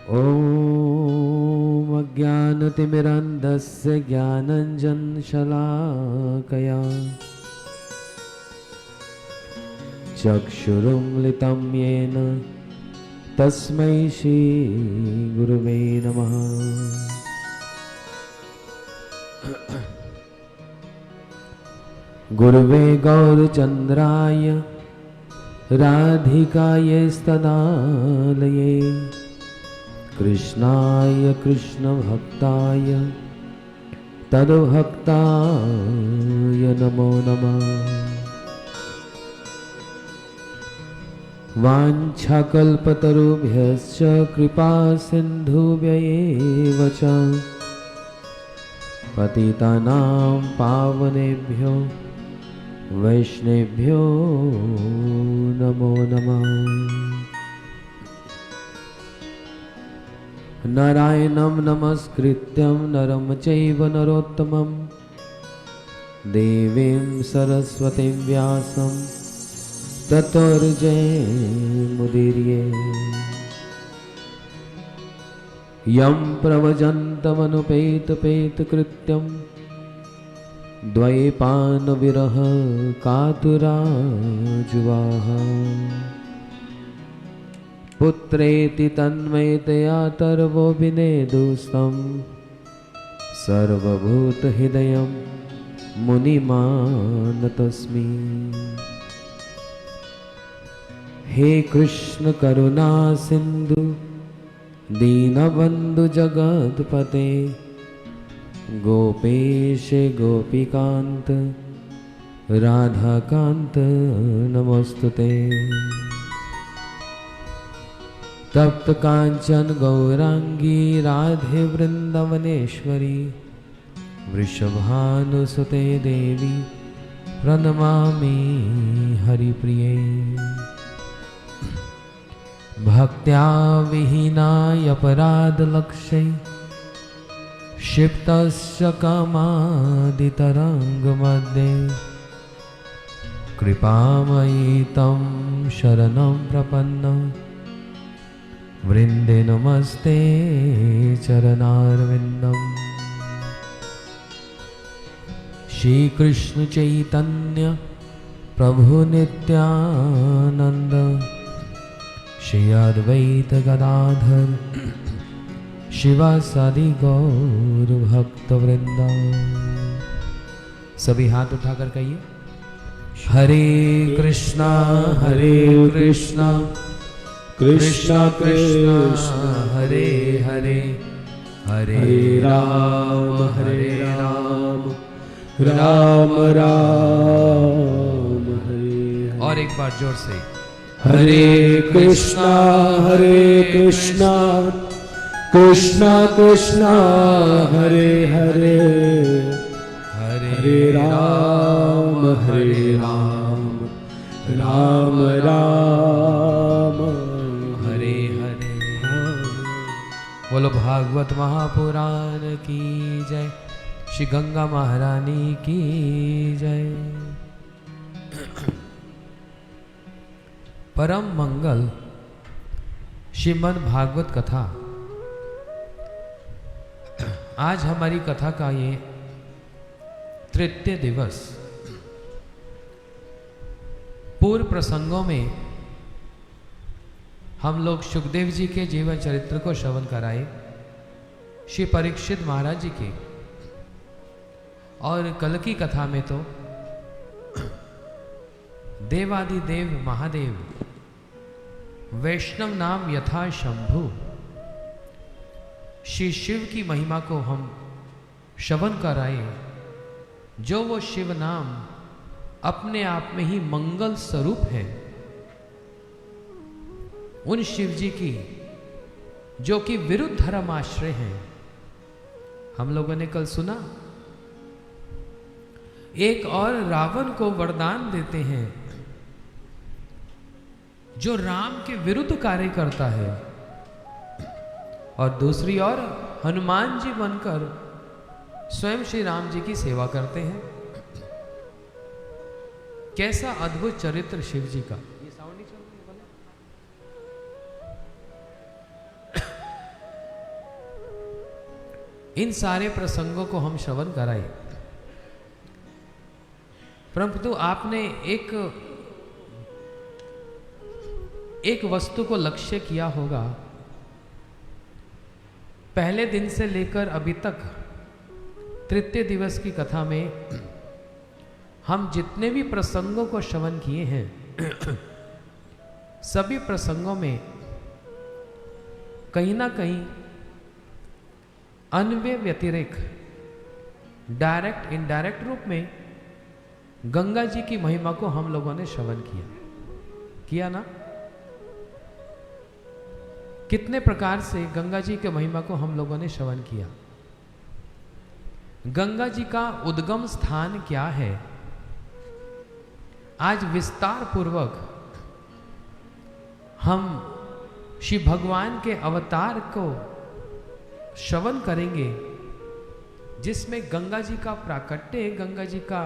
ॐ अज्ञानतिमिरन्धस्य ज्ञानञ्जनशलाकया चक्षुरुन्मिलितं येन तस्मै श्रीगुरुवे नमः। गुरुवे गौरचन्द्राय राधिकायस्तदालये कृष्णाय कृष्णभक्ताय तद्भक्ताय नमो नमः। वाञ्छाकल्पतरुभ्यश्च कृपा सिन्धुभ्यैव च पतितानां पावनेभ्यो वैष्णवेभ्यो नमो नमः। नारायणं नमस्कृत्यं नरं चैव नरोत्तमं देवीं सरस्वतीं व्यासं ततो जयमुदीरये। यं प्रव्रजन्तमनुपेतपेतकृत्यं द्वैपायनविरह कातुराजुवाः पुत्रेति तन्मयतया तर्वो विनेदुस्तं सर्वभूतहृदयं मुनिमानतोऽस्मि। हे कृष्ण करुणा सिंधु दीनबंधु जगत्पते गोपेश गोपीकांत राधाकांत नमोस्तुते। तप्त कांचन गौरांगी राधे वृंदावनेश्वरी वृषभानुसुते देवी प्रणमामि हरिप्रिये। भक्त्या विहीनाय अपराधलक्ष्यै क्षिप्तस्य कामादितरङ्गमध्ये कृपामयि तं शरणं प्रपन्नं वृन्दे नमस्ते चरणारविन्दम्। श्रीकृष्ण चैतन्य प्रभु नित्यानंद श्री अद्वैत गदाधर शिवासादि गौर भक्त वृंदा। सभी हाथ उठाकर कहिए हरे कृष्णा कृष्णा कृष्णा हरे हरे हरे राम राम राम हरे। और एक बार जोर से हरे कृष्णा कृष्णा कृष्णा हरे हरे हरे राम राम राम हरे हरे। बोलो भागवत महापुराण की जय। श्री गंगा महारानी की जय। परम मंगल श्रीमद् भागवत कथा। आज हमारी कथा का ये तृतीय दिवस। पूर्व प्रसंगों में हम लोग सुखदेव जी के जीवन चरित्र को श्रवण कराए, श्री परीक्षित महाराज जी के, और कल की कथा में तो देवादिदेव महादेव वैष्णव नाम यथा शंभु श्री शिव की महिमा को हम श्रवण कराए, जो वो शिव नाम अपने आप में ही मंगल स्वरूप है। उन शिव जी की जो कि विरुद्ध धर्म आश्रय हैं। हम लोगों ने कल सुना एक और रावण को वरदान देते हैं जो राम के विरुद्ध कार्य करता है, और दूसरी ओर हनुमान जी बनकर स्वयं श्री राम जी की सेवा करते हैं। कैसा अद्भुत चरित्र शिव जी का। ये साउंड नहीं चल रहा है? इन सारे प्रसंगों को हम श्रवण कराए, परंतु आपने एक वस्तु को लक्ष्य किया होगा। पहले दिन से लेकर अभी तक तृतीय दिवस की कथा में हम जितने भी प्रसंगों को श्रवण किए हैं सभी प्रसंगों में कहीं ना कहीं अन्वय व्यतिरेक डायरेक्ट इनडायरेक्ट रूप में गंगा जी की महिमा को हम लोगों ने श्रवण किया ना। कितने प्रकार से गंगा जी के महिमा को हम लोगों ने श्रवण किया। गंगा जी का उद्गम स्थान क्या है, आज विस्तार पूर्वक हम श्री भगवान के अवतार को श्रवण करेंगे, जिसमें गंगा जी का प्राकट्य, गंगा जी का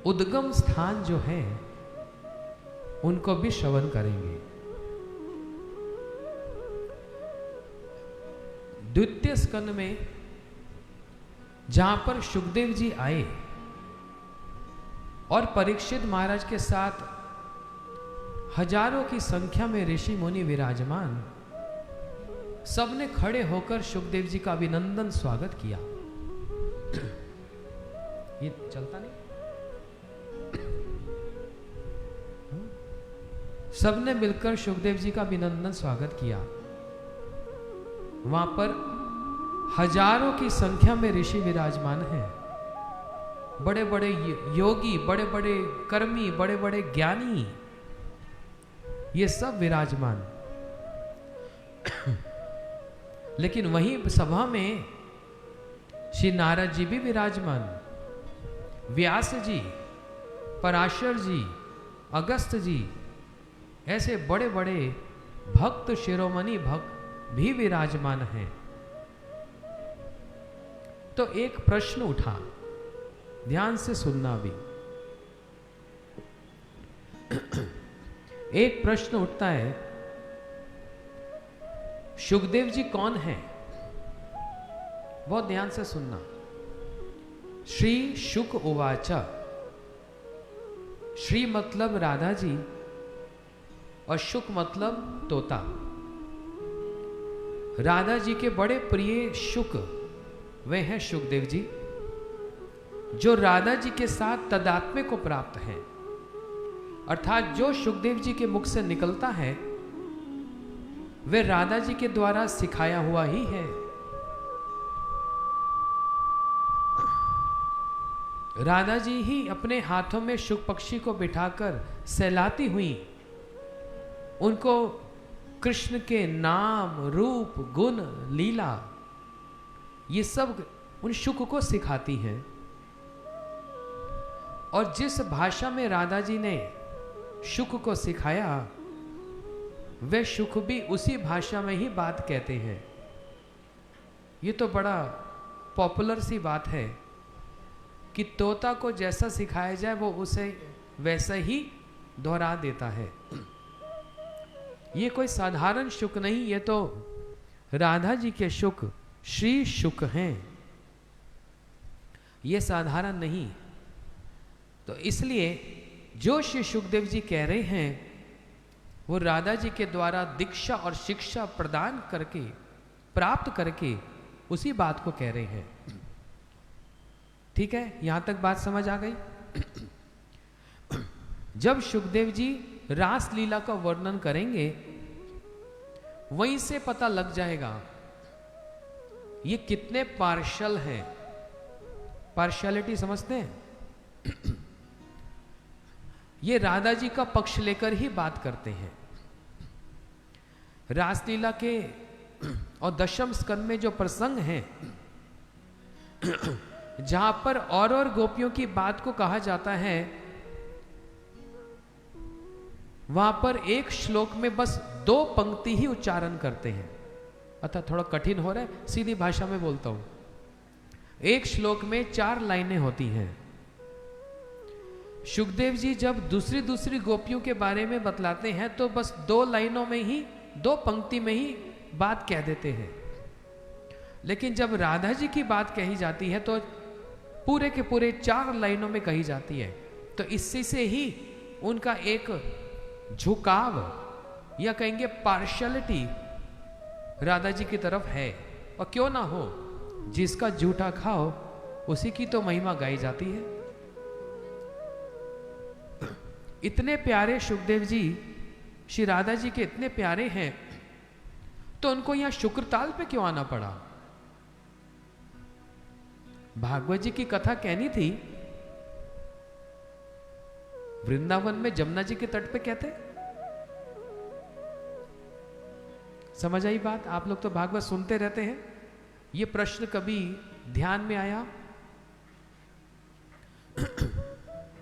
उद्गम स्थान जो है उनको भी श्रवण करेंगे। द्वितीय स्कंद में जहां पर सुखदेव जी आए और परीक्षित महाराज के साथ हजारों की संख्या में ऋषि मुनि विराजमान, सबने खड़े होकर सुखदेव जी का अभिनंदन स्वागत किया। ये चलता नहीं, सबने मिलकर सुखदेव जी का अभिनंदन स्वागत किया। वहां पर हजारों की संख्या में ऋषि विराजमान हैं, बड़े बड़े योगी, बड़े बड़े कर्मी, बड़े बड़े ज्ञानी, ये सब विराजमान। लेकिन वहीं सभा में श्री नारद जी भी विराजमान, व्यास जी, पराशर जी, अगस्त जी, ऐसे बड़े बड़े भक्त, शिरोमणि भक्त भी विराजमान हैं। तो एक प्रश्न उठा, ध्यान से सुनना भी। एक प्रश्न उठता है, सुखदेव जी कौन है? बहुत ध्यान से सुनना। श्री शुक उवाचा, श्री मतलब राधा जी और शुक मतलब तोता। राधा जी के बड़े प्रिय शुक, वे हैं सुखदेव जी, जो राधा जी के साथ तदात्म्य को प्राप्त हैं। अर्थात जो सुखदेव जी के मुख से निकलता है वे राधा जी के द्वारा सिखाया हुआ ही है। राधा जी ही अपने हाथों में शुक पक्षी को बिठाकर सहलाती हुई उनको कृष्ण के नाम, रूप, गुण, लीला, ये सब उन शुक को सिखाती हैं। और जिस भाषा में राधा जी ने शुक को सिखाया, वे शुक भी उसी भाषा में ही बात कहते हैं। ये तो बड़ा पॉपुलर सी बात है कि तोता को जैसा सिखाया जाए वो उसे वैसा ही दोहरा देता है। ये कोई साधारण शुक नहीं, ये तो राधा जी के शुक श्री शुक हैं, ये साधारण नहीं। तो इसलिए जो श्री सुखदेव जी कह रहे हैं वो राधा जी के द्वारा दीक्षा और शिक्षा प्रदान करके, प्राप्त करके उसी बात को कह रहे हैं। ठीक है, यहां तक बात समझ आ गई। जब सुखदेव जी रास लीला का वर्णन करेंगे वहीं से पता लग जाएगा ये कितने पार्शल हैं। पार्शियलिटी समझते हैं? ये राधा जी का पक्ष लेकर ही बात करते हैं। रासलीला के और दशम स्कंद में जो प्रसंग हैं जहां पर और गोपियों की बात को कहा जाता है, वहां पर एक श्लोक में बस 2 पंक्ति ही उच्चारण करते हैं। अतः थोड़ा कठिन हो रहा है, सीधी भाषा में बोलता हूं। एक श्लोक में 4 लाइनें होती हैं। सुखदेव जी जब दूसरी गोपियों के बारे में बतलाते हैं तो बस 2 लाइनों में ही, 2 पंक्ति में ही बात कह देते हैं। लेकिन जब राधा जी की बात कही जाती है तो पूरे के पूरे 4 लाइनों में कही जाती है। तो इसी से ही उनका एक झुकाव या कहेंगे पार्शियलिटी राधा जी की तरफ है। और क्यों ना हो, जिसका जूठा खाओ उसी की तो महिमा गाई जाती है। इतने प्यारे सुखदेव जी श्री राधा जी के इतने प्यारे हैं, तो उनको यहां शुक्रताल पे क्यों आना पड़ा? भागवत जी की कथा कहनी थी वृंदावन में जमुना जी के तट पे कहते। समझ आई बात? आप लोग तो भागवत सुनते रहते हैं। ये प्रश्न कभी ध्यान में आया?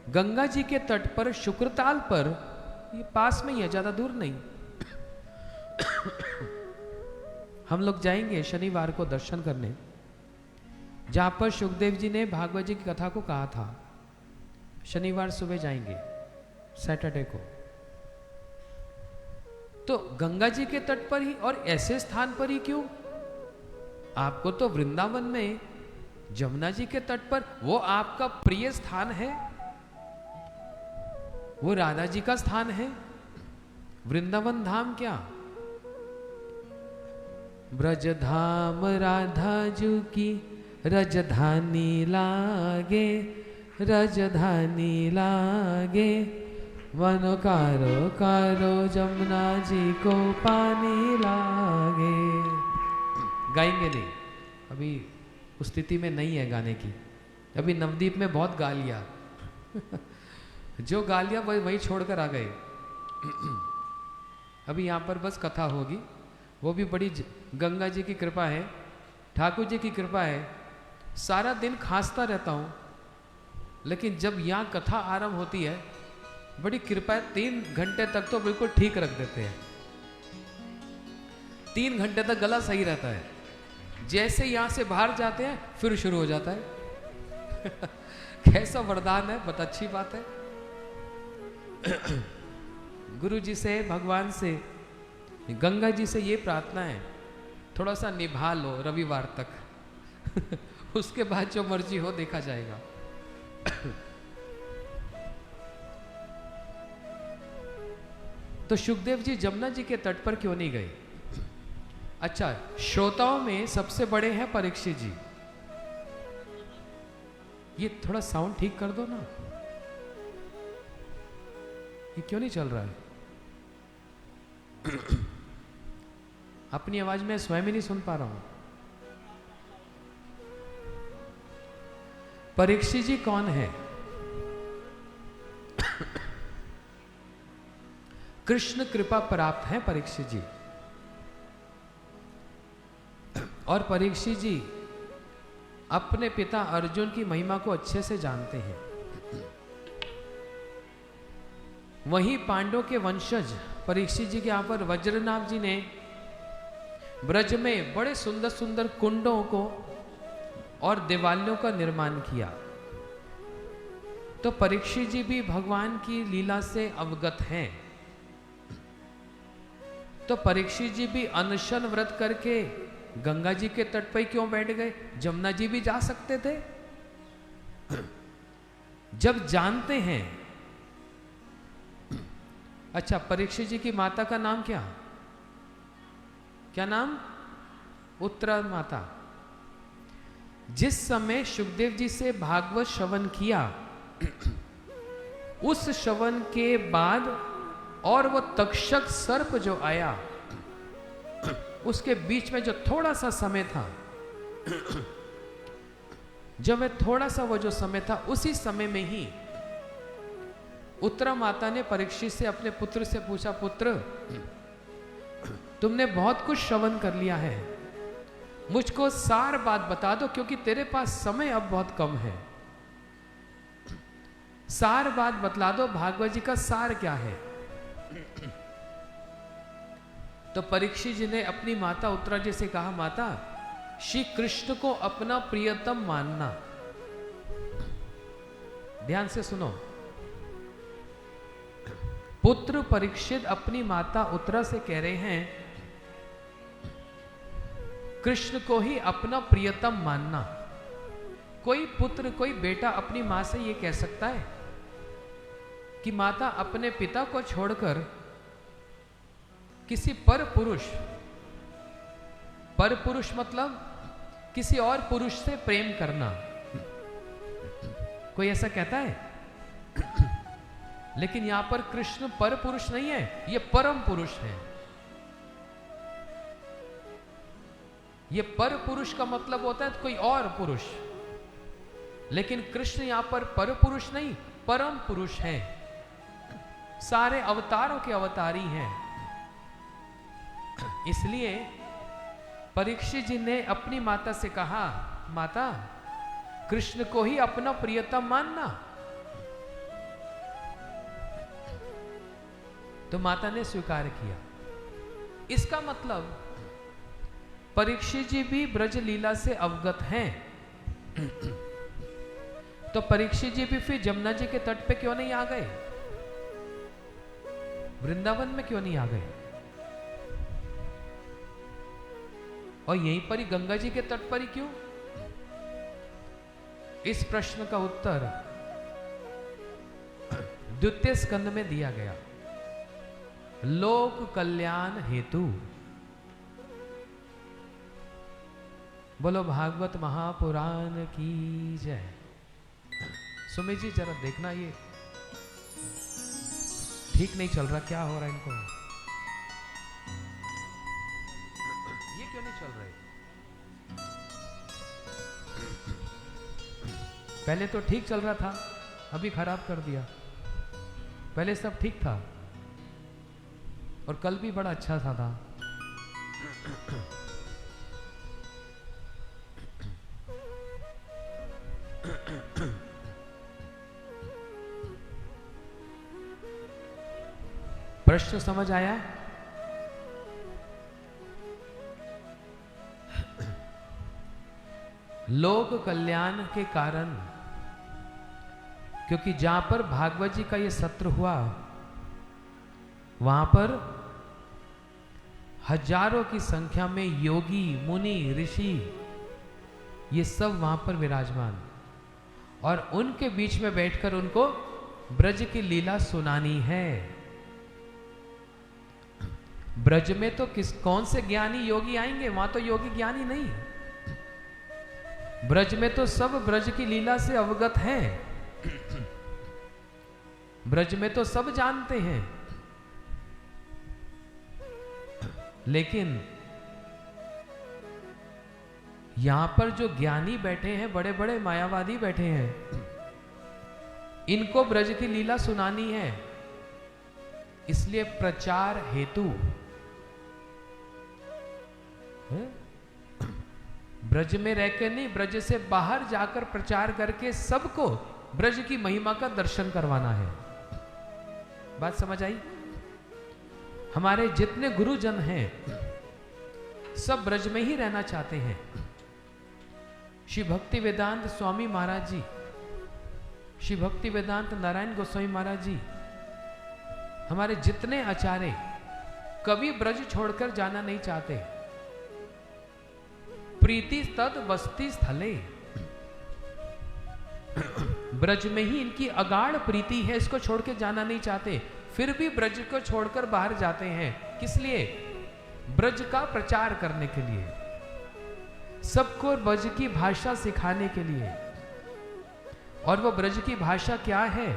गंगा जी के तट पर शुक्रताल पर, ये पास में ही है, ज्यादा दूर नहीं। हम लोग जाएंगे शनिवार को दर्शन करने, जहां पर सुखदेव जी ने भागवत जी की कथा को कहा था। शनिवार सुबह जाएंगे, सैटरडे को। तो गंगा जी के तट पर ही और ऐसे स्थान पर ही क्यों? आपको तो वृंदावन में जमुना जी के तट पर, वो आपका प्रिय स्थान है, वो राधा जी का स्थान है। वृंदावन धाम क्या, ब्रज धाम राधा जी की रजधानी लागे, रजधानी लागे, वनो कारो कारो जमुना जी को पानी लागे। गाएंगे नहीं, अभी उस स्थिति में नहीं है गाने की। अभी नवदीप में बहुत गा लिया जो गा लिया वही छोड़कर आ गए। अभी यहाँ पर बस कथा होगी, वो भी बड़ी गंगा जी की कृपा है, ठाकुर जी की कृपा है। सारा दिन खांसता रहता हूँ, लेकिन जब यहाँ कथा आरंभ होती है, बड़ी कृपा है, 3 घंटे तक तो बिल्कुल ठीक रख देते हैं। 3 घंटे तक गला सही रहता है। जैसे यहां से बाहर जाते हैं फिर शुरू हो जाता है कैसा वरदान है, बहुत अच्छी बात है। गुरु जी से, भगवान से, गंगा जी से ये प्रार्थना है, थोड़ा सा निभा लो रविवार तक उसके बाद जो मर्जी हो देखा जाएगा तो सुखदेव जी जमुना जी के तट पर क्यों नहीं गए? अच्छा, श्रोताओं में सबसे बड़े हैं परीक्षित जी। ये थोड़ा साउंड ठीक कर दो ना, ये क्यों नहीं चल रहा है? अपनी आवाज में स्वयं ही नहीं सुन पा रहा हूं। परीक्षित जी कौन है? कृष्ण कृपा प्राप्त है परीक्षित जी। और परीक्षित जी अपने पिता अर्जुन की महिमा को अच्छे से जानते हैं। वहीं पांडवों के वंशज परीक्षित जी के यहां पर वज्रनाभ जी ने ब्रज में बड़े सुंदर सुंदर कुंडों को और दिवालियों का निर्माण किया। तो परीक्षित जी भी भगवान की लीला से अवगत हैं। तो परीक्षित जी भी अनशन व्रत करके गंगा जी के तट पर क्यों बैठ गए? जमुना जी भी जा सकते थे। जब जानते हैं। अच्छा, परीक्षित जी की माता का नाम क्या? क्या नाम? उत्तरा माता। जिस समय सुखदेव जी से भागवत श्रवण किया, उस श्रवण के बाद और वो तक्षक सर्प जो आया, उसके बीच में जो थोड़ा सा समय था, जब वह थोड़ा सा वो जो समय था, उसी समय में ही उत्तरा माता ने परीक्षित से अपने पुत्र से पूछा, पुत्र तुमने बहुत कुछ श्रवण कर लिया है, मुझको सार बात बता दो, क्योंकि तेरे पास समय अब बहुत कम है। सार बात बतला दो, भागवत जी का सार क्या है? तो परीक्षित जी ने अपनी माता उत्तरा जी से कहा, माता, श्री कृष्ण को अपना प्रियतम मानना। ध्यान से सुनो। पुत्र परीक्षित अपनी माता उत्तरा से कह रहे हैं कृष्ण को ही अपना प्रियतम मानना। कोई पुत्र, कोई बेटा अपनी मां से ये कह सकता है कि माता अपने पिता को छोड़कर किसी पर पुरुष मतलब किसी और पुरुष से प्रेम करना, कोई ऐसा कहता है? लेकिन यहां पर कृष्ण पर पुरुष नहीं है, ये परम पुरुष है। ये पर पुरुष का मतलब होता है कोई और पुरुष, लेकिन कृष्ण यहां पर पुरुष नहीं, परम पुरुष है। सारे अवतारों के अवतारी हैं। इसलिए परीक्षित जी ने अपनी माता से कहा, माता कृष्ण को ही अपना प्रियतम मानना। तो माता ने स्वीकार किया। इसका मतलब परीक्षित जी भी ब्रज लीला से अवगत हैं। तो परीक्षित जी भी फिर जमुना जी के तट पे क्यों नहीं आ गए? वृंदावन में क्यों नहीं आ गए? और यहीं पर ही गंगा जी के तट पर ही क्यों? इस प्रश्न का उत्तर द्वितीय स्कंद में दिया गया। लोक कल्याण हेतु। बोलो भागवत महापुराण की जय। सुमित जी जरा देखना, ये ठीक नहीं चल रहा, क्या हो रहा है इनको? ये क्यों नहीं चल रहा है? पहले तो ठीक चल रहा था, अभी खराब कर दिया। पहले सब ठीक था और कल भी बड़ा अच्छा था। प्रश्न समझ आया? लोक कल्याण के कारण, क्योंकि जहां पर भागवत जी का ये सत्र हुआ, वहां पर हजारों की संख्या में योगी, मुनि, ऋषि, ये सब वहां पर विराजमान, और उनके बीच में बैठकर उनको ब्रज की लीला सुनानी है। ब्रज में तो कौन से ज्ञानी योगी आएंगे? वहां तो योगी ज्ञानी नहीं। ब्रज में तो सब ब्रज की लीला से अवगत हैं। ब्रज में तो सब जानते हैं। लेकिन यहां पर जो ज्ञानी बैठे हैं, बड़े बड़े मायावादी बैठे हैं, इनको ब्रज की लीला सुनानी है। इसलिए प्रचार हेतु ब्रज में रहकर नहीं, ब्रज से बाहर जाकर प्रचार करके सबको ब्रज की महिमा का दर्शन करवाना है। बात समझ आई? हमारे जितने गुरुजन हैं सब ब्रज में ही रहना चाहते हैं। श्री भक्ति वेदांत स्वामी महाराज जी, श्री भक्ति वेदांत नारायण गोस्वामी महाराज जी, हमारे जितने आचार्य कभी ब्रज छोड़कर जाना नहीं चाहते। प्रीति तद बस्ती स्थले, ब्रज में ही इनकी अगाढ़ प्रीति है, इसको छोड़ के जाना नहीं चाहते। फिर भी ब्रज को छोड़कर बाहर जाते हैं। किस लिए? ब्रज का प्रचार करने के लिए, सबको ब्रज की भाषा सिखाने के लिए। और वो ब्रज की भाषा क्या है?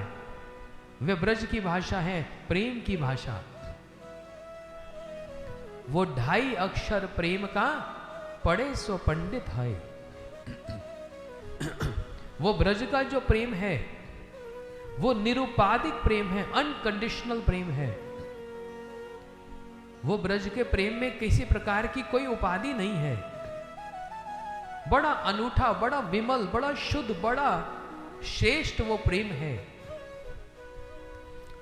वे ब्रज की भाषा है प्रेम की भाषा। वो 2.5 अक्षर प्रेम का पढ़े सो पंडित है। वो ब्रज का जो प्रेम है वो निरुपाधिक प्रेम है, अनकंडीशनल प्रेम है। वो ब्रज के प्रेम में किसी प्रकार की कोई उपाधि नहीं है। बड़ा अनूठा, बड़ा विमल, बड़ा शुद्ध, बड़ा श्रेष्ठ वो प्रेम है।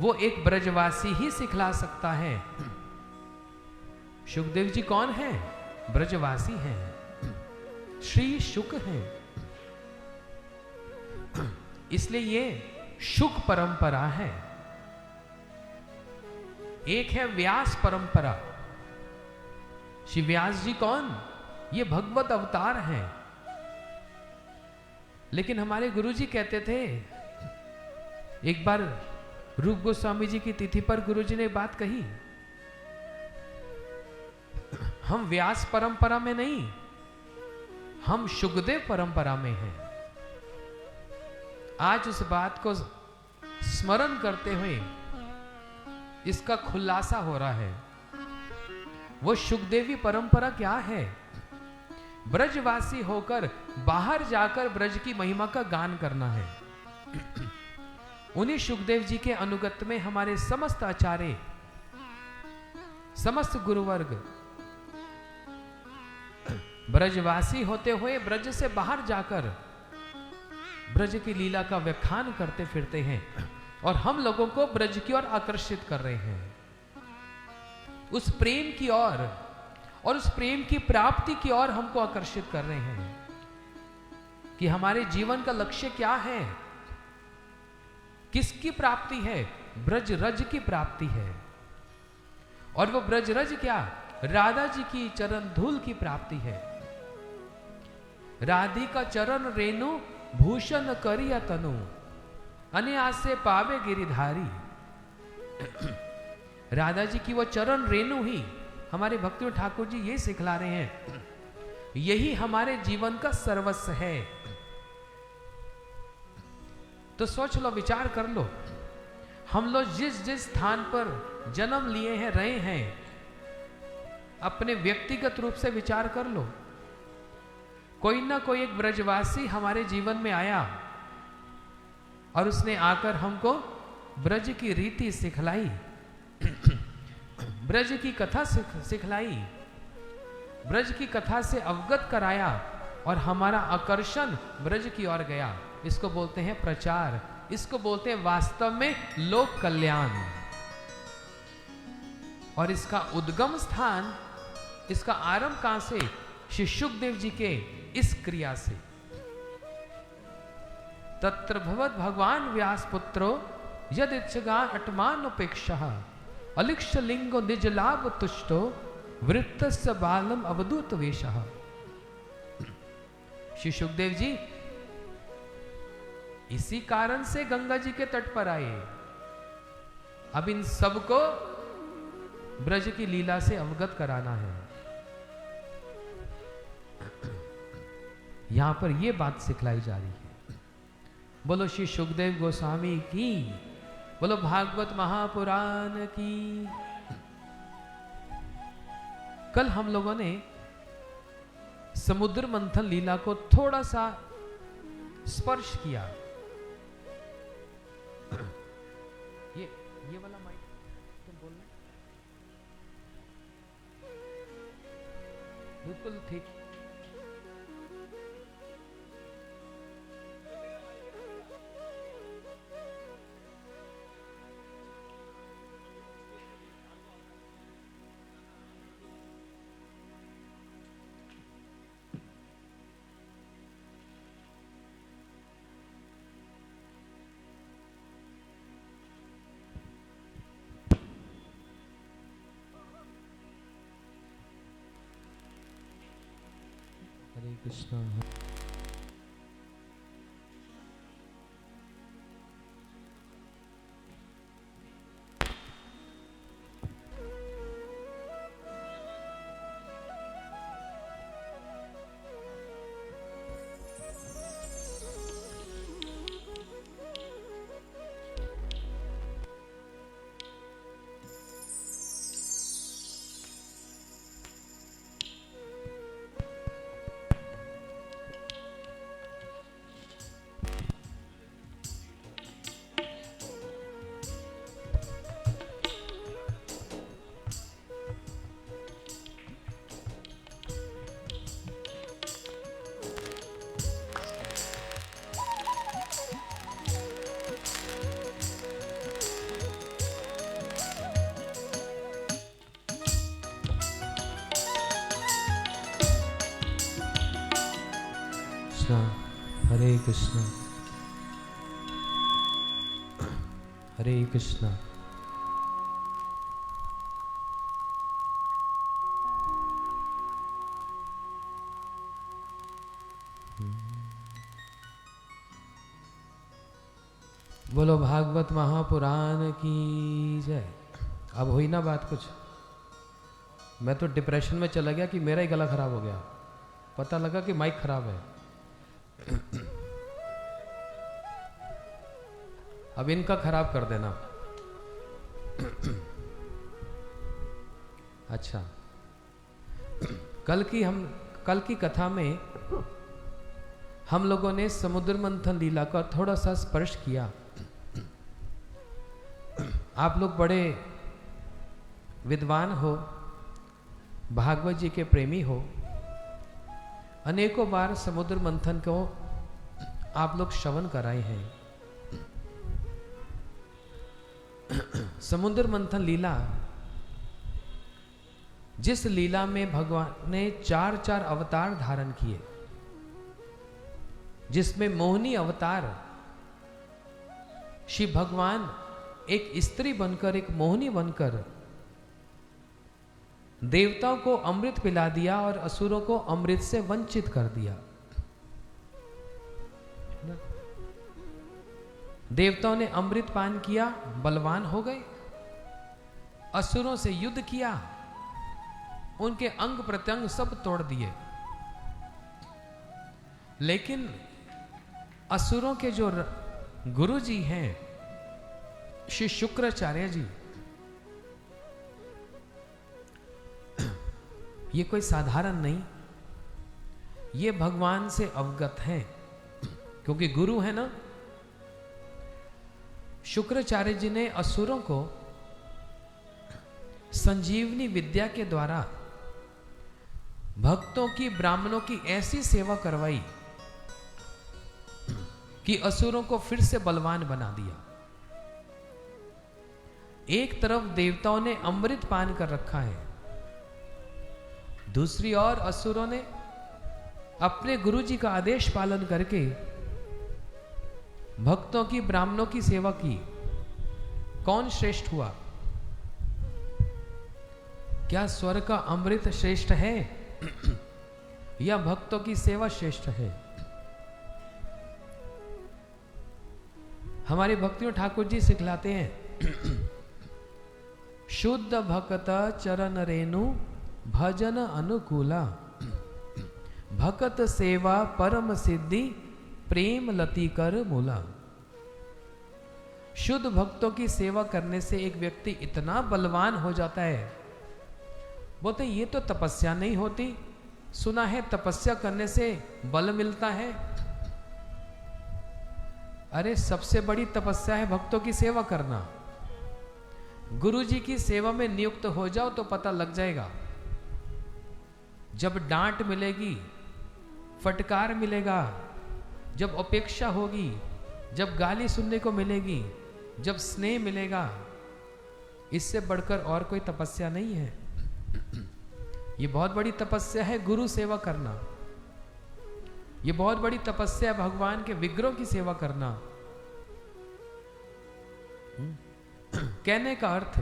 वो एक ब्रजवासी ही सिखला सकता है। सुखदेव जी कौन है? ब्रजवासी हैं, श्री शुक हैं। इसलिए ये शुक परंपरा है। एक है व्यास परंपरा। श्री व्यास जी कौन? ये भगवत अवतार हैं। लेकिन हमारे गुरुजी कहते थे, एक बार रूप गोस्वामी जी की तिथि पर गुरुजी ने बात कही, हम व्यास परंपरा में नहीं, हम शुकदेव परंपरा में हैं। आज उस बात को स्मरण करते हुए इसका खुलासा हो रहा है। वो शुकदेवी परंपरा क्या है? ब्रजवासी होकर बाहर जाकर ब्रज की महिमा का गान करना है। उन्हीं शुकदेव जी के अनुगत में हमारे समस्त आचार्य, समस्त गुरुवर्ग ब्रजवासी होते हुए ब्रज से बाहर जाकर ब्रज की लीला का व्याख्यान करते फिरते हैं और हम लोगों को ब्रज की ओर आकर्षित कर रहे हैं, उस प्रेम की ओर और उस प्रेम की प्राप्ति की ओर हमको आकर्षित कर रहे हैं कि हमारे जीवन का लक्ष्य क्या है, किसकी प्राप्ति है? ब्रज रज की प्राप्ति है। और वो ब्रज रज क्या? राधा जी की चरण धूल की प्राप्ति है। राधिका चरण रेणु भूषण करिया तनु, अनायास से पावे गिरिधारी। राधा जी की वो चरण रेणु ही हमारे भक्ति ठाकुर जी ये सिखला रहे हैं, यही हमारे जीवन का सर्वस्व है। तो सोच लो, विचार कर लो, हम लोग जिस जिस स्थान पर जन्म लिए हैं, रहे हैं, अपने व्यक्तिगत रूप से विचार कर लो। कोई ना कोई एक ब्रजवासी हमारे जीवन में आया और उसने आकर हमको ब्रज की रीति सिखलाई, ब्रज की कथा सिखलाई, ब्रज की कथा से अवगत कराया और हमारा आकर्षण ब्रज की ओर गया। इसको बोलते हैं प्रचार, इसको बोलते हैं वास्तव में लोक कल्याण। और इसका उद्गम स्थान, इसका आरंभ कहां से? श्री शुकदेव जी के इस क्रिया से। तत्र भवत भगवान व्यास पुत्रो यद इच्छगा अटमान उपेक्षा अलिक्ष लिंगो निज लाभ तुष्टो वृत्तस्य बालम अवधूत वेशः। श्री शुकदेव जी इसी कारण से गंगा जी के तट पर आए। अब इन सबको ब्रज की लीला से अवगत कराना है। यहां पर यह बात सिखलाई जा रही है। बोलो श्री शुकदेव गोस्वामी की, बोलो भागवत महापुराण की। कल हम लोगों ने समुद्र मंथन लीला को थोड़ा सा स्पर्श किया। ये वाला माइक तुम बोलना बिल्कुल ठीक। हरे कृष्णा। हरे कृष्णा हरे कृष्णा। बोलो भागवत महापुराण की जय। अब हुई ना बात कुछ? मैं तो डिप्रेशन में चला गया कि मेरा ही गला खराब हो गया, पता लगा कि माइक खराब है। अब इनका खराब कर देना। अच्छा, कल की कथा में हम लोगों ने समुद्र मंथन लीला का थोड़ा सा स्पर्श किया। आप लोग बड़े विद्वान हो, भागवत जी के प्रेमी हो, अनेकों बार समुद्र मंथन को आप लोग श्रवण कराए हैं। समुद्र मंथन लीला, जिस लीला में भगवान ने 4 अवतार धारण किए, जिसमें मोहिनी अवतार श्री भगवान एक स्त्री बनकर, एक मोहिनी बनकर देवताओं को अमृत पिला दिया और असुरों को अमृत से वंचित कर दिया। देवताओं ने अमृत पान किया, बलवान हो गए, असुरों से युद्ध किया, उनके अंग प्रत्यंग सब तोड़ दिए। लेकिन असुरों के जो गुरु जी हैं श्री शुक्राचार्य जी, ये कोई साधारण नहीं, ये भगवान से अवगत हैं, क्योंकि गुरु है ना। शुक्राचार्य जी ने असुरों को संजीवनी विद्या के द्वारा भक्तों की, ब्राह्मणों की ऐसी सेवा करवाई कि असुरों को फिर से बलवान बना दिया। एक तरफ देवताओं ने अमृत पान कर रखा है, दूसरी ओर असुरों ने अपने गुरु जी का आदेश पालन करके भक्तों की, ब्राह्मणों की सेवा की। कौन श्रेष्ठ हुआ? क्या स्वर्ग का अमृत श्रेष्ठ है या भक्तों की सेवा श्रेष्ठ है? हमारे भक्तियों ठाकुर जी सिखलाते हैं, शुद्ध भक्त चरण रेणु भजन अनुकूला, भक्त सेवा परम सिद्धि प्रेम लती कर मूला। शुद्ध भक्तों की सेवा करने से एक व्यक्ति इतना बलवान हो जाता है। बोलते ये तो तपस्या नहीं होती, सुना है तपस्या करने से बल मिलता है। अरे सबसे बड़ी तपस्या है भक्तों की सेवा करना। गुरु जी की सेवा में नियुक्त हो जाओ तो पता लग जाएगा। जब डांट मिलेगी, फटकार मिलेगा, जब अपेक्षा होगी, जब गाली सुनने को मिलेगी, जब स्नेह मिलेगा, इससे बढ़कर और कोई तपस्या नहीं है। ये बहुत बड़ी तपस्या है गुरु सेवा करना। ये बहुत बड़ी तपस्या है भगवान के विग्रह की सेवा करना। कहने का अर्थ,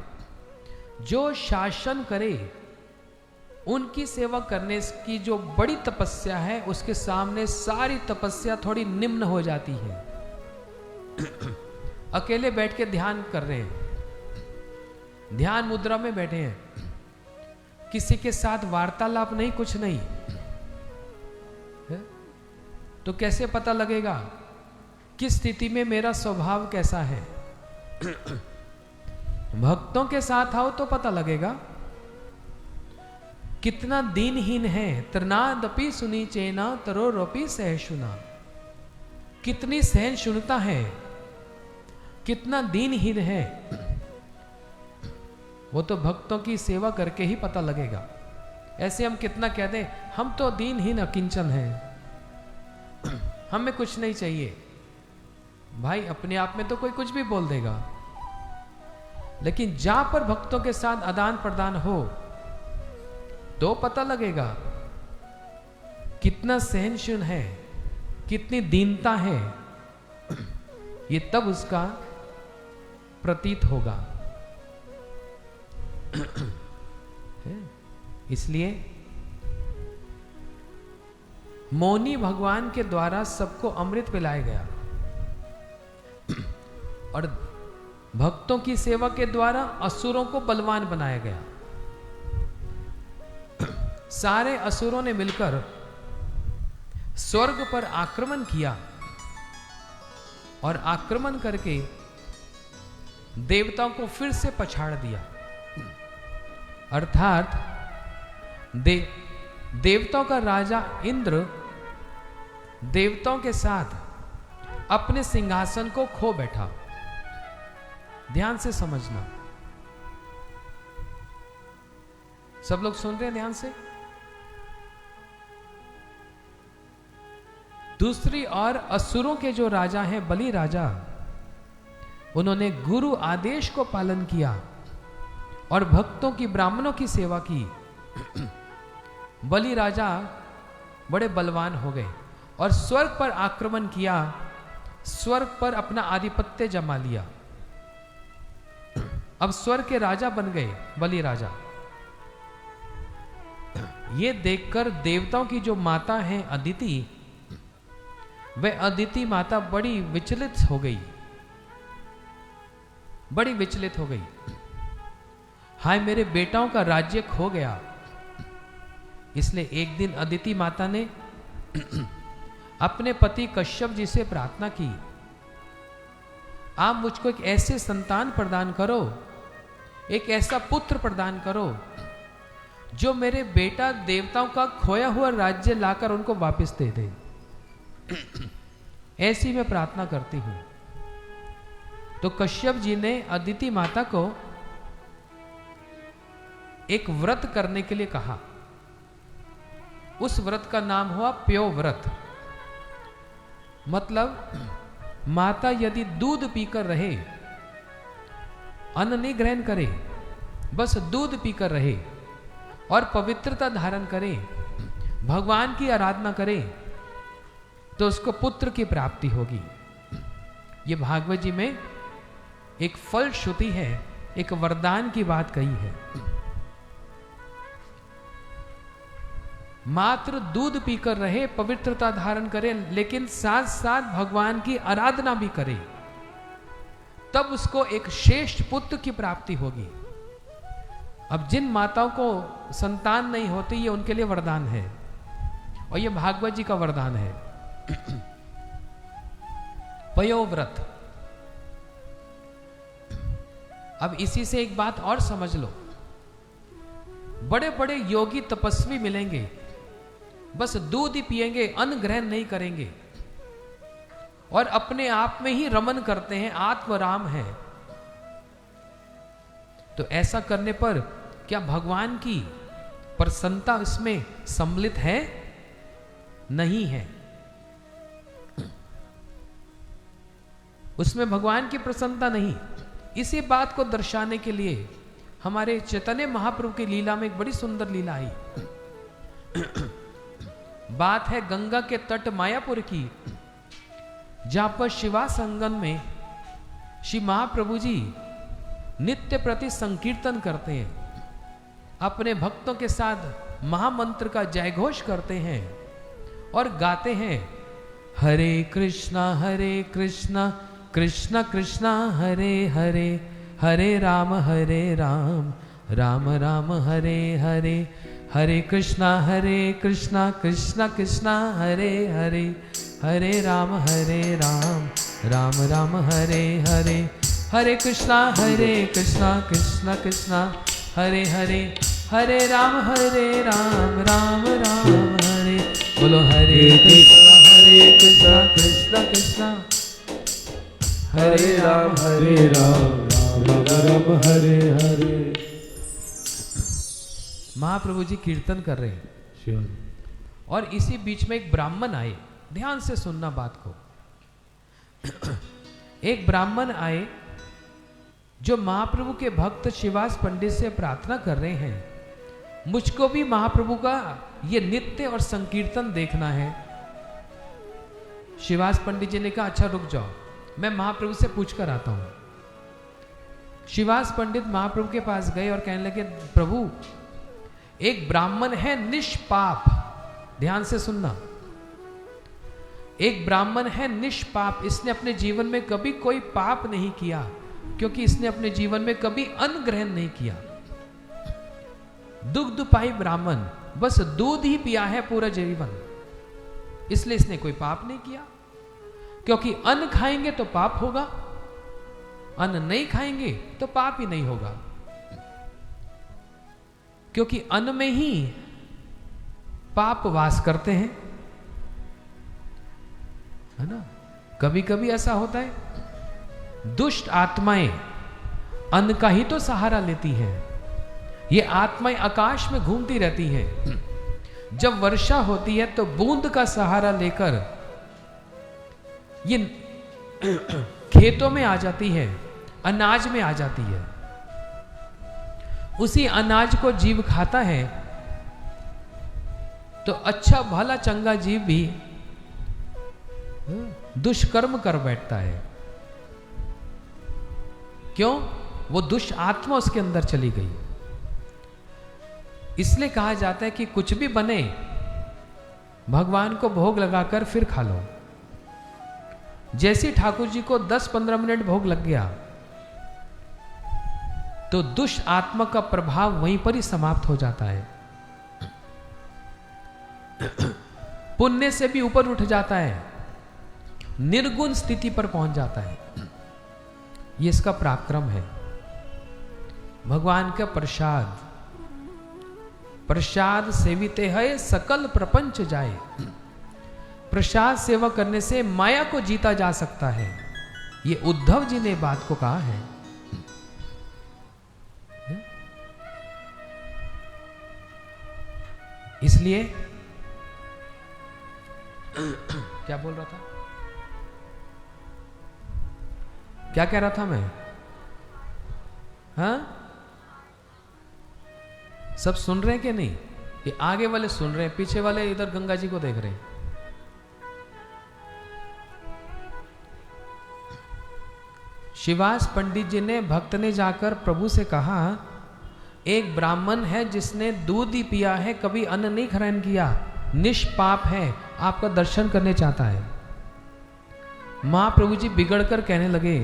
जो शासन करे उनकी सेवा करने की जो बड़ी तपस्या है, उसके सामने सारी तपस्या थोड़ी निम्न हो जाती है। अकेले बैठ के ध्यान कर रहे हैं, ध्यान मुद्रा में बैठे हैं, किसी के साथ वार्तालाप नहीं, कुछ नहीं है? तो कैसे पता लगेगा किस स्थिति में मेरा स्वभाव कैसा है? भक्तों के साथ आओ तो पता लगेगा कितना दीनहीन है। तृणादपि सुनी चेना तरोरोपि सहिष्णुना, कितनी सहनशीलता है, कितना दीनहीन है, वो तो भक्तों की सेवा करके ही पता लगेगा। ऐसे हम कितना कह दें हम तो दीनहीन अकिंचन हैं, हमें कुछ नहीं चाहिए, भाई अपने आप में तो कोई कुछ भी बोल देगा। लेकिन जहां पर भक्तों के साथ आदान प्रदान हो तो पता लगेगा कितना सहनशील है, कितनी दीनता है, ये तब उसका प्रतीत होगा। इसलिए मौनी भगवान के द्वारा सबको अमृत पिलाया गया और भक्तों की सेवा के द्वारा असुरों को बलवान बनाया गया। सारे असुरों ने मिलकर स्वर्ग पर आक्रमण किया और आक्रमण करके देवताओं को फिर से पछाड़ दिया। अर्थात देवताओं का राजा इंद्र देवताओं के साथ अपने सिंहासन को खो बैठा। ध्यान से समझना, सब लोग सुन रहे हैं ध्यान से। दूसरी ओर असुरों के जो राजा हैं, बलि राजा, उन्होंने गुरु आदेश को पालन किया और भक्तों की, ब्राह्मणों की सेवा की। बलि राजा बड़े बलवान हो गए और स्वर्ग पर आक्रमण किया, स्वर्ग पर अपना आधिपत्य जमा लिया। अब स्वर्ग के राजा बन गए बलि राजा। ये देखकर देवताओं की जो माता है अदिति, वह अदिति माता बड़ी विचलित हो गई, बड़ी विचलित हो गई। हाय, मेरे बेटाओं का राज्य खो गया। इसलिए एक दिन अदिति माता ने अपने पति कश्यप जी से प्रार्थना की, आप मुझको एक ऐसे संतान प्रदान करो, एक ऐसा पुत्र प्रदान करो जो मेरे बेटा देवताओं का खोया हुआ राज्य लाकर उनको वापस दे दे। ऐसी मैं प्रार्थना करती हूं। तो कश्यप जी ने अदिति माता को एक व्रत करने के लिए कहा। उस व्रत का नाम हुआ प्यो व्रत। मतलब माता यदि दूध पीकर रहे, अन्न नहीं ग्रहण करे, बस दूध पीकर रहे और पवित्रता धारण करे, भगवान की आराधना करे, तो उसको पुत्र की प्राप्ति होगी। ये भागवत जी में एक फलश्रुति है, एक वरदान की बात कही है। मात्र दूध पीकर रहे, पवित्रता धारण करे, लेकिन साथ साथ भगवान की आराधना भी करे, तब उसको एक श्रेष्ठ पुत्र की प्राप्ति होगी। अब जिन माताओं को संतान नहीं होती, ये उनके लिए वरदान है और ये भागवत जी का वरदान है। पयोव्रत। अब इसी से एक बात और समझ लो, बड़े बड़े योगी तपस्वी मिलेंगे, बस दूध ही पिएंगे, अन्न ग्रहण नहीं करेंगे और अपने आप में ही रमन करते हैं, आत्मराम है। तो ऐसा करने पर क्या भगवान की प्रसन्नता इसमें सम्मिलित है? नहीं है। उसमें भगवान की प्रसन्नता नहीं। इसी बात को दर्शाने के लिए हमारे चैतन्य महाप्रभु की लीला में एक बड़ी सुंदर लीला आई। बात है गंगा के तट मायापुर की, जहां पर शिवा संगम में श्री महाप्रभु जी नित्य प्रति संकीर्तन करते हैं, अपने भक्तों के साथ महामंत्र का जयघोष करते हैं और गाते हैं, हरे कृष्णा कृष्णा कृष्णा हरे हरे, हरे राम राम राम हरे हरे, हरे कृष्णा कृष्णा कृष्णा हरे हरे, हरे राम राम राम हरे हरे, हरे कृष्णा कृष्णा कृष्णा हरे हरे, हरे राम राम राम हरे। बोलो हरे कृष्णा कृष्णा कृष्णा हरे राम राम राम हरे हरे। महाप्रभु जी कीर्तन कर रहे हैं और इसी बीच में एक ब्राह्मण आए। ध्यान से सुनना बात को। एक ब्राह्मण आए जो महाप्रभु के भक्त शिवास पंडित से प्रार्थना कर रहे हैं, मुझको भी महाप्रभु का ये नित्य और संकीर्तन देखना है। शिवास पंडित जी ने कहा, अच्छा रुक जाओ, मैं महाप्रभु से पूछ कर आता हूं। शिवास पंडित महाप्रभु के पास गए और कहने लगे, प्रभु एक ब्राह्मण है निष्पाप, ध्यान से सुनना, एक ब्राह्मण है निष्पाप, इसने अपने जीवन में कभी कोई पाप नहीं किया, क्योंकि इसने अपने जीवन में कभी अन्न ग्रहण नहीं किया। दुग्धपाई ब्राह्मण, बस दूध ही पिया है पूरा जीवन, इसलिए इसने कोई पाप नहीं किया। क्योंकि अन्न खाएंगे तो पाप होगा, अन्न नहीं खाएंगे तो पाप ही नहीं होगा, क्योंकि अन्न में ही पाप वास करते हैं, है ना। कभी कभी ऐसा होता है, दुष्ट आत्माएं अन्न का ही तो सहारा लेती हैं। ये आत्माएं आकाश में घूमती रहती हैं। जब वर्षा होती है तो बूंद का सहारा लेकर ये खेतों में आ जाती है, अनाज में आ जाती है। उसी अनाज को जीव खाता है तो अच्छा भला चंगा जीव भी दुष्कर्म कर बैठता है। क्यों? वो दुष्ट आत्मा उसके अंदर चली गई। इसलिए कहा जाता है कि कुछ भी बने भगवान को भोग लगाकर फिर खा लो। जैसे ठाकुर जी को 10-15 मिनट भोग लग गया तो दुष्ट आत्मा का प्रभाव वहीं पर ही समाप्त हो जाता है, पुण्य से भी ऊपर उठ जाता है, निर्गुण स्थिति पर पहुंच जाता है। ये इसका पराक्रम है। भगवान का प्रसाद, प्रसाद सेविते है सकल प्रपंच जाए। प्रसाद सेवा करने से माया को जीता जा सकता है। ये उद्धव जी ने बात को कहा है। इसलिए क्या बोल रहा था, क्या कह रहा था मैं? हाँ, सब सुन रहे हैं कि नहीं? ये आगे वाले सुन रहे हैं, पीछे वाले इधर गंगा जी को देख रहे हैं। शिवास पंडित जी ने, भक्त ने जाकर प्रभु से कहा, एक ब्राह्मण है जिसने दूध ही पिया है, कभी अन्न नहीं ग्रहण किया, निष्पाप है, आपका दर्शन करने चाहता है। महाप्रभु जी बिगड़कर कहने लगे,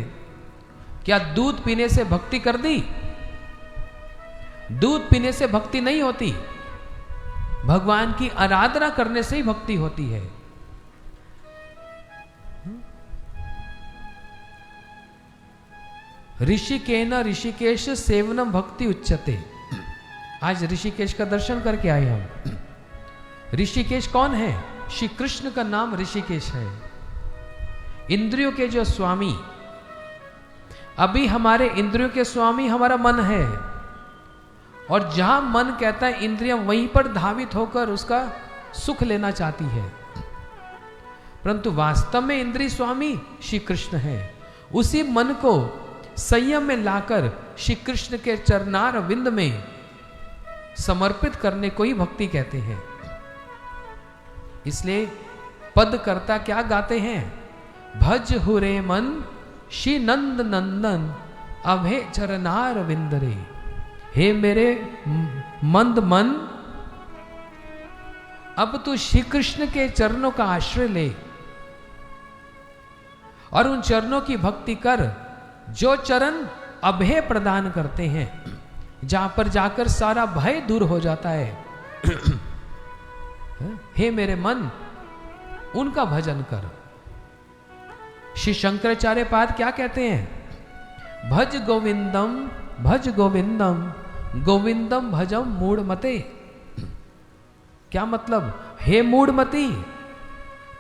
क्या दूध पीने से भक्ति कर दी? दूध पीने से भक्ति नहीं होती, भगवान की आराधना करने से ही भक्ति होती है। ऋषिकेन ऋषिकेश सेवनम भक्ति उच्चते। आज ऋषिकेश का दर्शन करके आए हम। ऋषिकेश कौन है? श्री कृष्ण का नाम ऋषिकेश है, इंद्रियों के जो स्वामी। अभी हमारे इंद्रियों के स्वामी हमारा मन है, और जहां मन कहता है इंद्रियां वहीं पर धावित होकर उसका सुख लेना चाहती है, परंतु वास्तव में इंद्रिय स्वामी श्री कृष्ण है। उसी मन को संयम में लाकर श्री कृष्ण के चरणार विंद में समर्पित करने को ही भक्ति कहते हैं। इसलिए पद कर्ता क्या गाते हैं? भज हुरे मन श्री नंद नंदन अभे चरनार विंदरे। हे मेरे मंद मन, अब तू श्री कृष्ण के चरणों का आश्रय ले और उन चरणों की भक्ति कर जो चरण अभय प्रदान करते हैं, जहां पर जाकर सारा भय दूर हो जाता है। हे मेरे मन, उनका भजन कर। श्री शंकराचार्य पाद क्या कहते हैं? भज गोविंदम भज गोविंदम गोविंदम भजम मूढ़मते। क्या मतलब? हे मूढ़मती,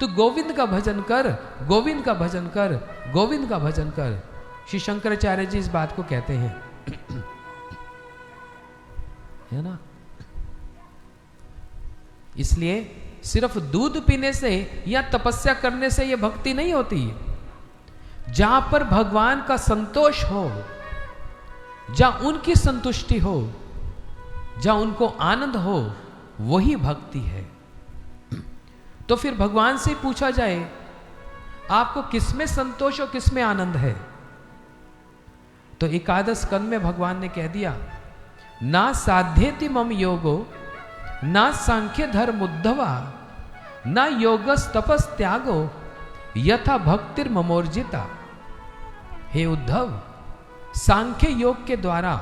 तू गोविंद का भजन कर, गोविंद का भजन कर, गोविंद का भजन कर। श्री शंकराचार्य जी इस बात को कहते हैं, है ना। इसलिए सिर्फ दूध पीने से या तपस्या करने से यह भक्ति नहीं होती। जहां पर भगवान का संतोष हो, जहां उनकी संतुष्टि हो, जहां उनको आनंद हो, वही भक्ति है। तो फिर भगवान से पूछा जाए, आपको किसमें संतोष और किसमें आनंद है? तो एकादश स्कंद में भगवान ने कह दिया, ना साध्येति मम योगो ना सांख्य धर्म उद्धवा ना योगस तपस त्यागो यथा भक्तिर ममोर्जिता। हे उद्धव, सांख्य योग के द्वारा,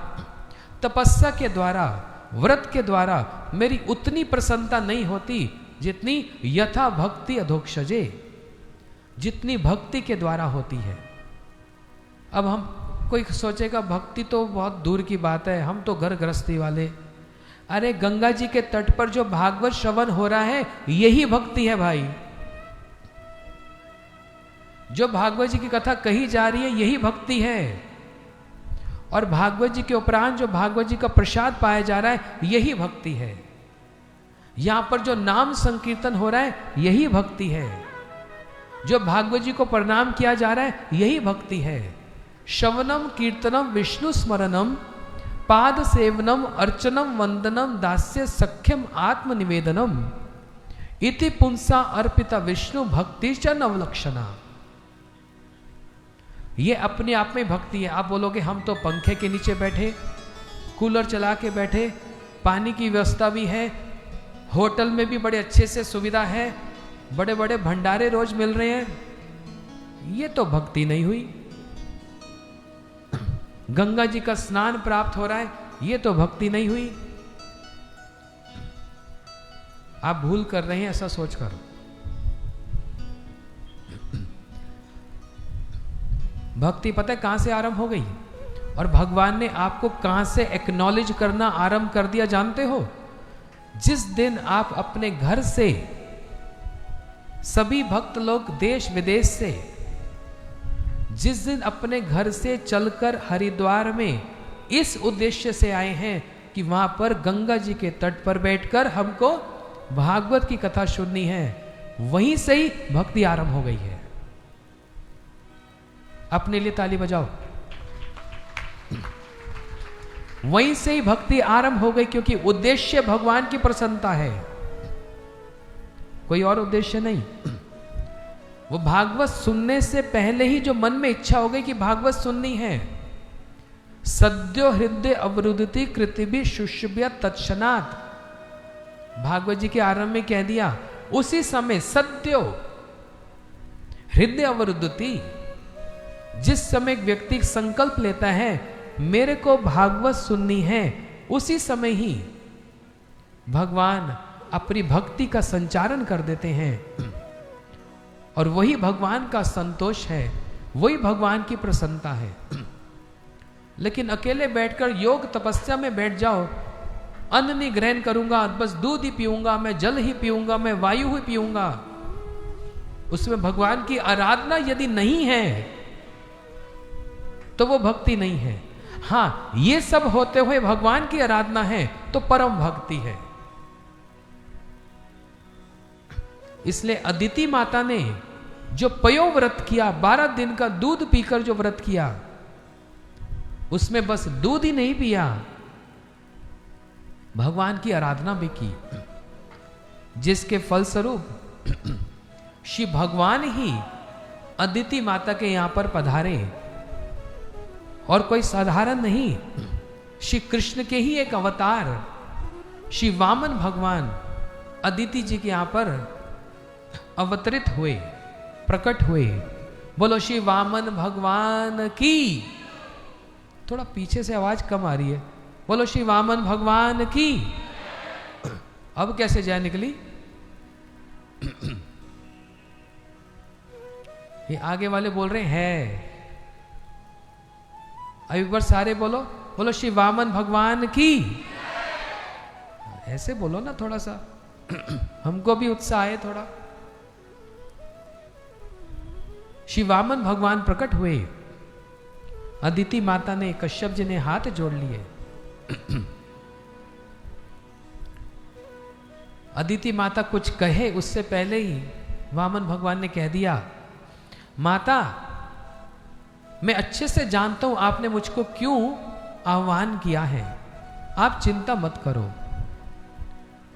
तपस्या के द्वारा, व्रत के द्वारा मेरी उतनी प्रसन्नता नहीं होती जितनी यथा भक्ति अधोक्षजे, जितनी भक्ति के द्वारा होती है। अब हम कोई सोचेगा भक्ति तो बहुत दूर की बात है, हम तो घर गृहस्थी वाले। अरे गंगा जी के तट पर जो भागवत श्रवण हो रहा है यही भक्ति है भाई। जो भागवत जी की कथा कही जा रही है यही भक्ति है। और भागवत जी के उपरांत जो भागवत जी का प्रसाद पाया जा रहा है यही भक्ति है। यहां पर जो नाम संकीर्तन हो रहा है यही भक्ति है। जो भागवत जी को प्रणाम किया जा रहा है यही भक्ति है। श्रवणम कीर्तनम विष्णु स्मरणम पाद सेवनम अर्चनम वंदनम दास्य सख्यम आत्मनिवेदनम इति पुंसा अर्पिता विष्णु भक्ति च नवलक्षणा। ये अपने आप में भक्ति है। आप बोलोगे हम तो पंखे के नीचे बैठे, कूलर चला के बैठे, पानी की व्यवस्था भी है, होटल में भी बड़े अच्छे से सुविधा है, बड़े बड़े भंडारे रोज मिल रहे हैं, ये तो भक्ति नहीं हुई। गंगा जी का स्नान प्राप्त हो रहा है, ये तो भक्ति नहीं हुई। आप भूल कर रहे हैं ऐसा सोचकर। भक्ति पता है कहां से आरंभ हो गई? और भगवान ने आपको कहां से एक्नॉलेज करना आरंभ कर दिया जानते हो? जिस दिन आप अपने घर से, सभी भक्त लोग देश विदेश से, जिस दिन अपने घर से चलकर हरिद्वार में इस उद्देश्य से आए हैं कि वहां पर गंगा जी के तट पर बैठकर हमको भागवत की कथा सुननी है, वहीं से ही भक्ति आरंभ हो गई है। अपने लिए ताली बजाओ। वहीं से ही भक्ति आरंभ हो गई, क्योंकि उद्देश्य भगवान की प्रसन्नता है, कोई और उद्देश्य नहीं। वो भागवत सुनने से पहले ही जो मन में इच्छा हो गई कि भागवत सुननी है, सद्यो हृदय अवरुद्धति कृतिभि शुष्यभ्य तत्क्षणात्, भागवत जी के आरंभ में कह दिया, उसी समय सद्यो हृदय अवरुद्धति, जिस समय एक व्यक्ति संकल्प लेता है मेरे को भागवत सुननी है, उसी समय ही भगवान अपनी भक्ति का संचारण कर देते हैं। और वही भगवान का संतोष है, वही भगवान की प्रसन्नता है। लेकिन अकेले बैठकर योग तपस्या में बैठ जाओ, अन्न नहीं ग्रहण करूंगा, बस दूध ही पीऊंगा, मैं जल ही पीऊंगा, मैं वायु ही पीऊंगा, उसमें भगवान की आराधना यदि नहीं है तो वो भक्ति नहीं है। हां, ये सब होते हुए भगवान की आराधना है तो परम भक्ति है। इसलिए अदिति माता ने जो पयो व्रत किया, 12 दिन का दूध पीकर जो व्रत किया, उसमें बस दूध ही नहीं पिया, भगवान की आराधना भी की, जिसके फलस्वरूप श्री भगवान ही अदिति माता के यहां पर पधारे। और कोई साधारण नहीं, श्री कृष्ण के ही एक अवतार श्री वामन भगवान अदिति जी के यहां पर अवतरित हुए, प्रकट हुए। बोलो श्री वामन भगवान की। थोड़ा पीछे से आवाज कम आ रही है। बोलो श्री वामन भगवान की। अब कैसे जाए निकली? ये आगे वाले बोल रहे हैं। अब एक बार सारे बोलो, बोलो श्री वामन भगवान की। ऐसे बोलो ना थोड़ा सा, हमको भी उत्साह है थोड़ा। श्री वामन भगवान प्रकट हुए। अदिति माता ने, कश्यप जी ने हाथ जोड़ लिए। अदिति माता कुछ कहे उससे पहले ही वामन भगवान ने कह दिया, माता मैं अच्छे से जानता हूं आपने मुझको क्यों आह्वान किया है, आप चिंता मत करो।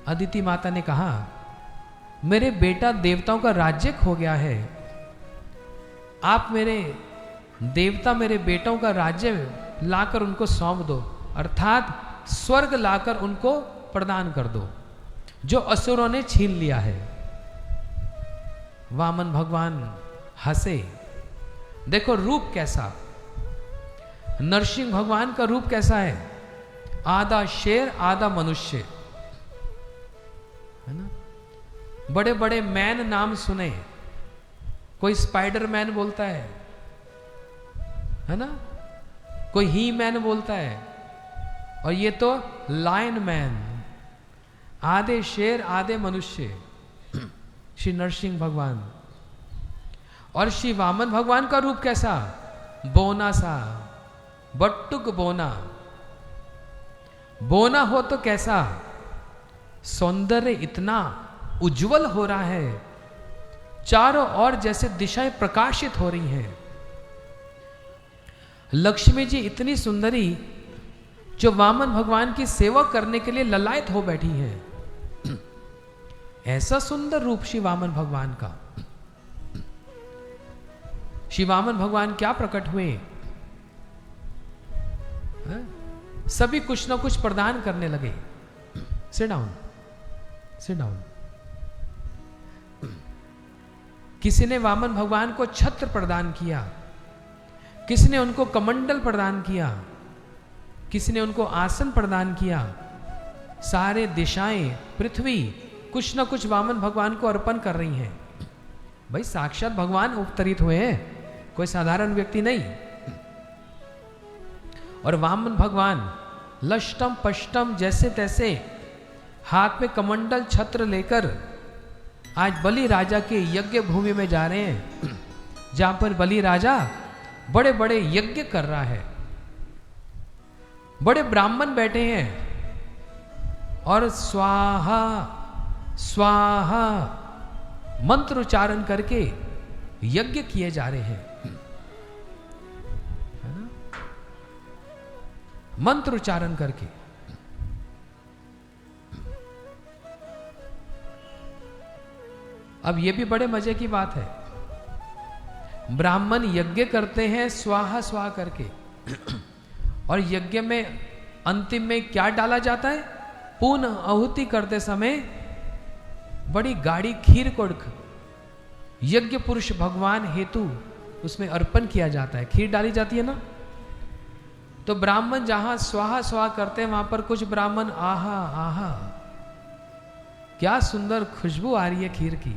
अदिति माता ने कहा, मेरे बेटा देवताओं का राज्य खो गया है, आप मेरे देवता मेरे बेटों का राज्य लाकर उनको सौंप दो, अर्थात स्वर्ग लाकर उनको प्रदान कर दो, जो असुरों ने छीन लिया है। वामन भगवान हंसे। देखो रूप कैसा, नरसिंह भगवान का रूप कैसा है, आधा शेर आधा मनुष्य, है ना। बड़े बड़े मैन नाम सुने, कोई स्पाइडर मैन बोलता है ना, कोई ही मैन बोलता है, और ये तो लायन मैन, आधे शेर आधे मनुष्य, श्री नरसिंह भगवान। और श्री वामन भगवान का रूप कैसा, बोना सा, बट्टुक बोना। बोना हो तो कैसा, सौंदर्य इतना उज्जवल हो रहा है, चारों ओर जैसे दिशाएं प्रकाशित हो रही हैं। लक्ष्मी जी इतनी सुंदरी जो वामन भगवान की सेवा करने के लिए ललायत हो बैठी हैं। ऐसा सुंदर रूप श्री वामन भगवान का। श्री वामन भगवान क्या प्रकट हुए, सभी कुछ ना कुछ प्रदान करने लगे। Sit down, sit down. किसी ने वामन भगवान को छत्र प्रदान किया, किसी ने उनको कमंडल प्रदान किया, किसी ने उनको आसन प्रदान किया। सारे दिशाएं, पृथ्वी कुछ ना कुछ वामन भगवान को अर्पण कर रही हैं। भाई साक्षात भगवान अवतरित हुए हैं, कोई साधारण व्यक्ति नहीं। और वामन भगवान लष्टम पष्टम जैसे तैसे हाथ में कमंडल छत्र लेकर आज बलि राजा के यज्ञ भूमि में जा रहे हैं, जहां पर बलि राजा बड़े बड़े यज्ञ कर रहा है। बड़े ब्राह्मण बैठे हैं और स्वाहा स्वाहा मंत्र उच्चारण करके यज्ञ किए जा रहे हैं, है ना, मंत्र उच्चारण करके। अब यह भी बड़े मजे की बात है, ब्राह्मण यज्ञ करते हैं स्वाहा स्वाहा करके, और यज्ञ में अंतिम में क्या डाला जाता है, पूर्ण आहुति करते समय बड़ी गाढ़ी खीर को यज्ञ पुरुष भगवान हेतु उसमें अर्पण किया जाता है, खीर डाली जाती है ना। तो ब्राह्मण जहां स्वाहा स्वाहा करते हैं वहां पर कुछ ब्राह्मण आहा आहा क्या सुंदर खुशबू आ रही है खीर की।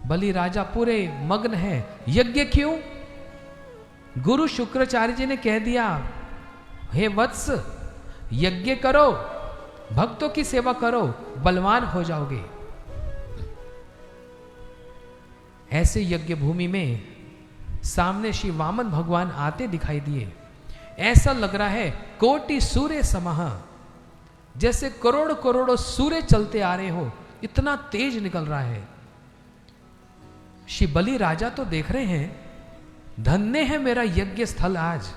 बलि राजा पूरे मग्न है। यज्ञ क्यों? गुरु शुक्राचार्य जी ने कह दिया, हे वत्स यज्ञ करो, भक्तों की सेवा करो, बलवान हो जाओगे। ऐसे यज्ञ भूमि में सामने श्री वामन भगवान आते दिखाई दिए। ऐसा लग रहा है कोटि सूर्य समह, जैसे करोड़ करोड़ों सूर्य चलते आ रहे हो, इतना तेज निकल रहा है। श्री बलि राजा तो देख रहे हैं, धन्य है मेरा यज्ञ स्थल, आज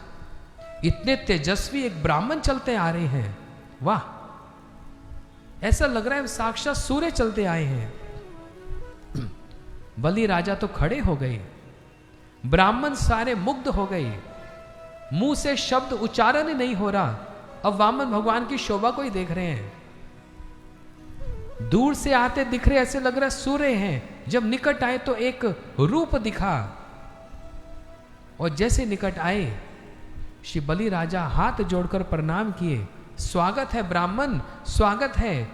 इतने तेजस्वी एक ब्राह्मण चलते आ रहे हैं, वाह। ऐसा लग रहा है साक्षात सूर्य चलते आए हैं। बलि राजा तो खड़े हो गए, ब्राह्मण सारे मुग्ध हो गए, मुंह से शब्द उच्चारण ही नहीं हो रहा। अब वामन भगवान की शोभा को ही देख रहे हैं, दूर से आते दिख रहे, ऐसे लग रहा है सूर्य हैं। जब निकट आए तो एक रूप दिखा, और जैसे निकट आए श्री बलि राजा हाथ जोड़कर प्रणाम किए। स्वागत है ब्राह्मण, स्वागत है,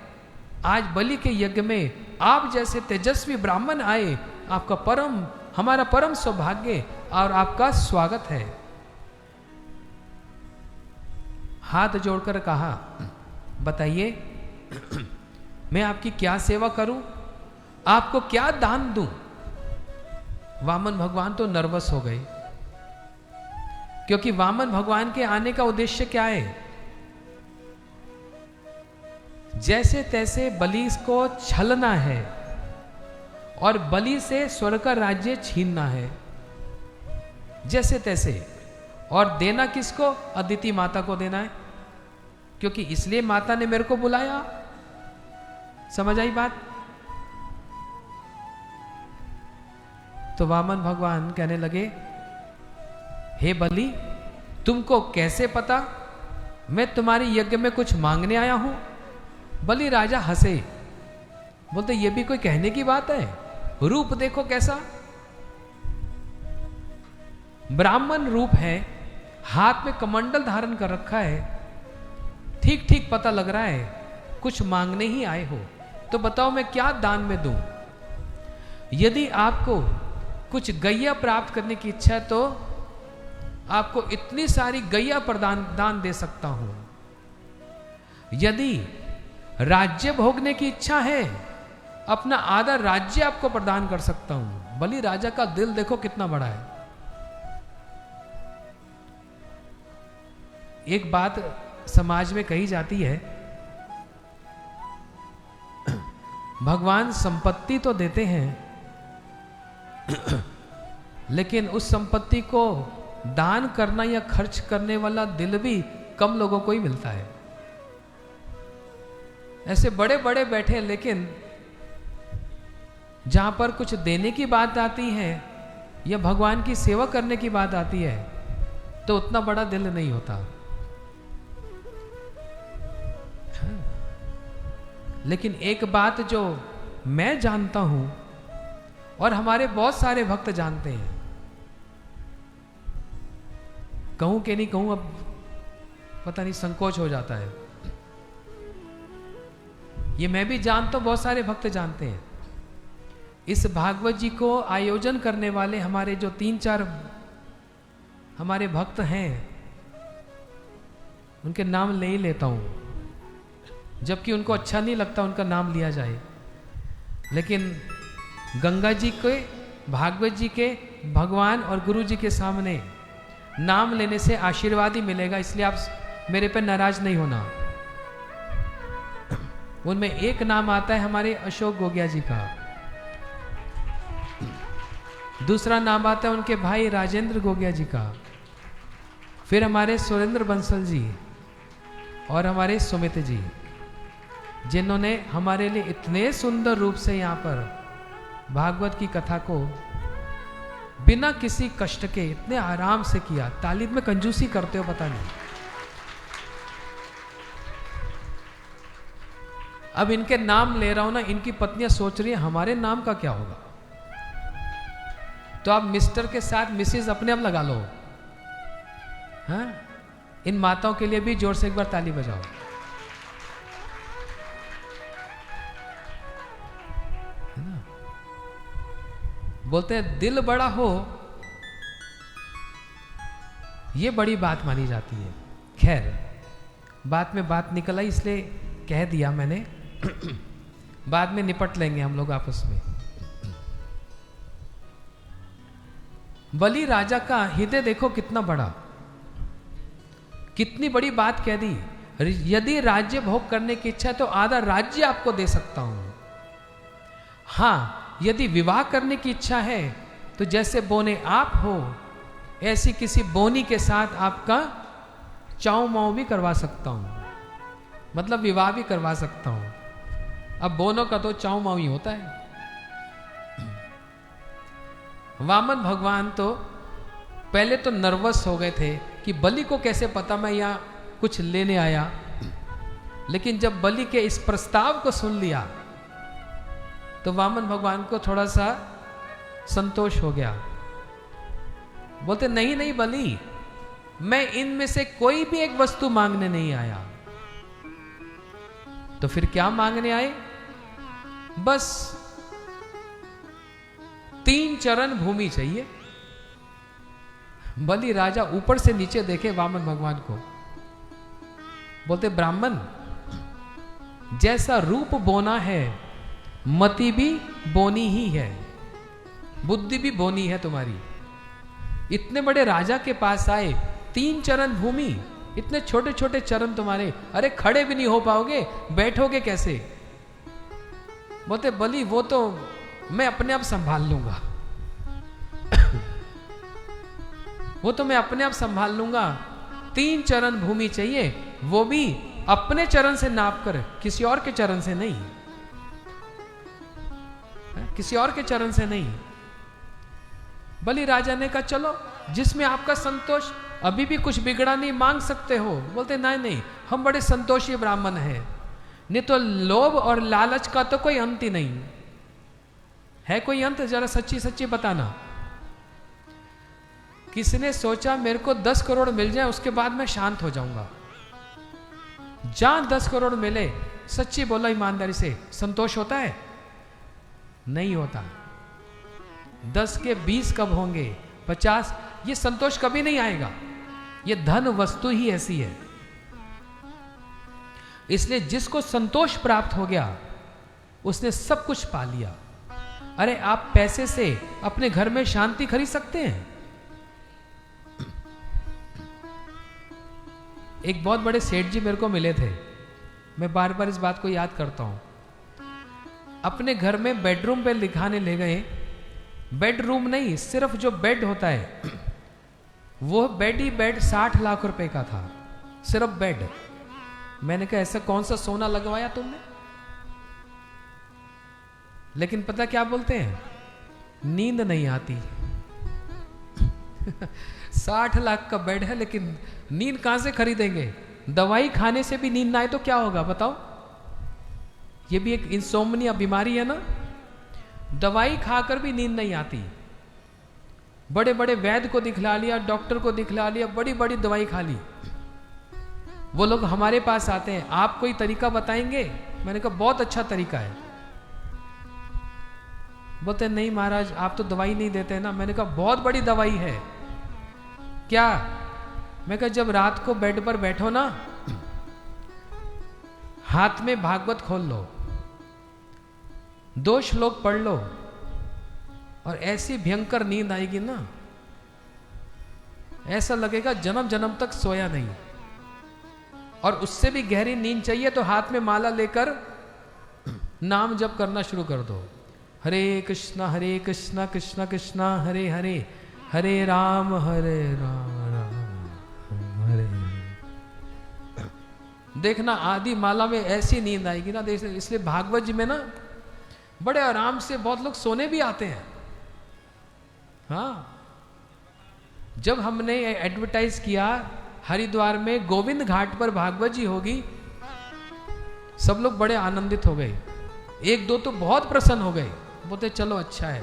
आज बलि के यज्ञ में आप जैसे तेजस्वी ब्राह्मण आए, आपका हमारा परम सौभाग्य और आपका स्वागत है। हाथ जोड़कर कहा, बताइए मैं आपकी क्या सेवा करूं, आपको क्या दान दूं। वामन भगवान तो नर्वस हो गए, क्योंकि वामन भगवान के आने का उद्देश्य क्या है, जैसे तैसे बलि को छलना है और बलि से स्वर्ग का राज्य छीनना है, जैसे तैसे। और देना किसको? अदिति माता को देना है, क्योंकि इसलिए माता ने मेरे को बुलाया। समझ आई बात? तो वामन भगवान कहने लगे, हे बलि, तुमको कैसे पता मैं तुम्हारे यज्ञ में कुछ मांगने आया हूं? बलि राजा हंसे, बोलते ये भी कोई कहने की बात है, रूप देखो कैसा, ब्राह्मण रूप है, हाथ में कमंडल धारण कर रखा है, ठीक ठीक पता लग रहा है कुछ मांगने ही आए हो, तो बताओ मैं क्या दान में दूं। यदि आपको कुछ गैया प्राप्त करने की इच्छा है तो आपको इतनी सारी गैया दान दे सकता हूं। यदि राज्य भोगने की इच्छा है, अपना आधा राज्य आपको प्रदान कर सकता हूं। बलि राजा का दिल देखो कितना बड़ा है। एक बात समाज में कही जाती है, भगवान संपत्ति तो देते हैं लेकिन उस संपत्ति को दान करना या खर्च करने वाला दिल भी कम लोगों को ही मिलता है। ऐसे बड़े बड़े बैठे, लेकिन जहां पर कुछ देने की बात आती है या भगवान की सेवा करने की बात आती है तो उतना बड़ा दिल नहीं होता। लेकिन एक बात जो मैं जानता हूं और हमारे बहुत सारे भक्त जानते हैं, कहूं कि नहीं कहूं, अब पता नहीं संकोच हो जाता है। ये मैं भी जानता हूं, बहुत सारे भक्त जानते हैं। इस भागवत जी को आयोजन करने वाले हमारे जो 3-4 हमारे भक्त हैं, उनके नाम ले ही लेता हूं, जबकि उनको अच्छा नहीं लगता उनका नाम लिया जाए। लेकिन गंगा जी के, भागवत जी के, भगवान और गुरु जी के सामने नाम लेने से आशीर्वाद ही मिलेगा, इसलिए आप मेरे पे नाराज नहीं होना। उनमें एक नाम आता है हमारे अशोक गोगिया जी का, दूसरा नाम आता है उनके भाई राजेंद्र गोगिया जी का, फिर हमारे सुरेंद्र बंसल जी और हमारे सुमित जी, जिन्होंने हमारे लिए इतने सुंदर रूप से यहाँ पर भागवत की कथा को बिना किसी कष्ट के इतने आराम से किया। तालीब में कंजूसी करते हो पता नहीं। अब इनके नाम ले रहा हूं ना, इनकी पत्नियां सोच रही है हमारे नाम का क्या होगा, तो आप मिस्टर के साथ मिसेज अपने आप लगा लो। हाँ, इन माताओं के लिए भी जोर से एक बार ताली बजाओ। बोलते हैं दिल बड़ा हो, ये बड़ी बात मानी जाती है। खैर, बात में बात निकल आई इसलिए कह दिया मैंने। बाद में निपट लेंगे हम लोग आपस में। बलि राजा का हृदय देखो कितना बड़ा, कितनी बड़ी बात कह दी। यदि राज्य भोग करने की इच्छा है तो आधा राज्य आपको दे सकता हूं। हां, यदि विवाह करने की इच्छा है तो जैसे बोने आप हो, ऐसी किसी बोनी के साथ आपका चाऊ माऊ भी करवा सकता हूं, मतलब विवाह भी करवा सकता हूं। अब बोनों का तो चाऊ माऊ ही होता है। वामन भगवान तो पहले तो नर्वस हो गए थे कि बलि को कैसे पता मैं यहां कुछ लेने आया, लेकिन जब बलि के इस प्रस्ताव को सुन लिया तो वामन भगवान को थोड़ा सा संतोष हो गया। बोलते नहीं नहीं बलि, मैं इनमें से कोई भी एक वस्तु मांगने नहीं आया। तो फिर क्या मांगने आए? बस 3 चरण भूमि चाहिए। बलि राजा ऊपर से नीचे देखे वामन भगवान को, बोलते ब्राह्मण, जैसा रूप बोना है मति भी बोनी ही है, बुद्धि भी बोनी है तुम्हारी। इतने बड़े राजा के पास आए, 3 चरण भूमि, इतने छोटे छोटे चरण तुम्हारे, अरे खड़े भी नहीं हो पाओगे, बैठोगे कैसे? बोलते बलि वो तो मैं अपने आप संभाल लूंगा। वो तो मैं अपने आप संभाल लूंगा। 3 चरण भूमि चाहिए, वो भी अपने चरण से नाप कर, किसी और के चरण से नहीं, किसी और के चरण से नहीं। बलि राजा ने कहा चलो जिसमें आपका संतोष, अभी भी कुछ बिगड़ा नहीं, मांग सकते हो। बोलते नहीं नहीं, हम बड़े संतोषी ब्राह्मण हैं, नहीं तो लोभ और लालच का तो कोई अंत ही नहीं है। कोई अंत? जरा सच्ची सच्ची बताना। किसने सोचा मेरे को 10 करोड़ मिल जाए उसके बाद मैं शांत हो जाऊंगा? जहां 10 करोड़ मिले, सच्ची बोलो ईमानदारी से, संतोष होता है? नहीं होता। 10 के 20 कब होंगे, 50? ये संतोष कभी नहीं आएगा। ये धन वस्तु ही ऐसी है। इसलिए जिसको संतोष प्राप्त हो गया उसने सब कुछ पा लिया। अरे आप पैसे से अपने घर में शांति खरीद सकते हैं? एक बहुत बड़े सेठ जी मेरे को मिले थे, मैं बार बार इस बात को याद करता हूं। अपने घर में बेडरूम पे लिखाने ले गए। बेडरूम नहीं, सिर्फ जो बेड होता है वो बेड ही बेड 60 लाख रुपए का था, सिर्फ बेड। मैंने कहा ऐसा कौन सा सोना लगवाया तुमने? लेकिन पता क्या बोलते हैं? नींद नहीं आती। 60 लाख का बेड है लेकिन नींद कहां से खरीदेंगे? दवाई खाने से भी नींद ना आए तो क्या होगा बताओ? ये भी एक इंसोम्निया बीमारी है ना। दवाई खाकर भी नींद नहीं आती। बड़े बड़े वैद्य को दिखला लिया, डॉक्टर को दिखला लिया, बड़ी बड़ी दवाई खा ली। वो लोग हमारे पास आते हैं, आप कोई तरीका बताएंगे? मैंने कहा बहुत अच्छा तरीका है। बोलते नहीं महाराज आप तो दवाई नहीं देते ना। मैंने कहा बहुत बड़ी दवाई है। क्या? मैं कहा जब रात को बेड पर बैठो ना, हाथ में भागवत खोल लो, 2 श्लोक पढ़ लो और ऐसी भयंकर नींद आएगी ना, ऐसा लगेगा जन्म जन्म तक सोया नहीं। और उससे भी गहरी नींद चाहिए तो हाथ में माला लेकर नाम जप करना शुरू कर दो। हरे कृष्णा कृष्णा कृष्णा हरे हरे, हरे राम राम हरे। देखना आदि माला में ऐसी नींद आएगी ना। इसलिए भागवत जी में ना बड़े आराम से बहुत लोग सोने भी आते हैं। हाँ, जब हमने एडवर्टाइज किया हरिद्वार में गोविंद घाट पर भागवत जी होगी, सब लोग बड़े आनंदित हो गए। 1-2 तो बहुत प्रसन्न हो गए, बोलते चलो अच्छा है,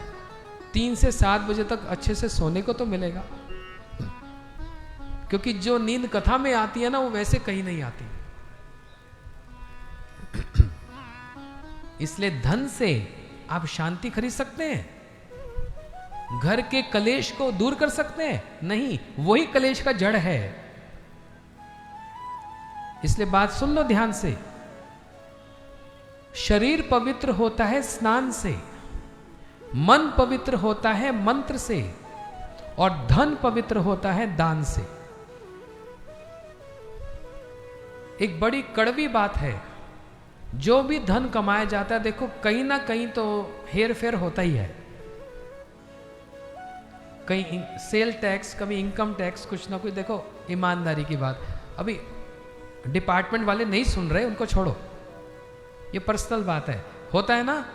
3 से 7 बजे तक अच्छे से सोने को तो मिलेगा। क्योंकि जो नींद कथा में आती है ना वो वैसे कहीं नहीं आती। इसलिए धन से आप शांति खरीद सकते हैं? घर के कलेश को दूर कर सकते हैं? नहीं, वही कलेश का जड़ है। इसलिए बात सुन लो ध्यान से। शरीर पवित्र होता है स्नान से, मन पवित्र होता है मंत्र से, और धन पवित्र होता है दान से। एक बड़ी कड़वी बात है, जो भी धन कमाया जाता है देखो कहीं ना कहीं तो हेर फेर होता ही है। कहीं सेल टैक्स, कभी इनकम टैक्स, कुछ ना कुछ। देखो ईमानदारी की बात, अभी डिपार्टमेंट वाले नहीं सुन रहे, उनको छोड़ो, ये पर्सनल बात है, होता है ना।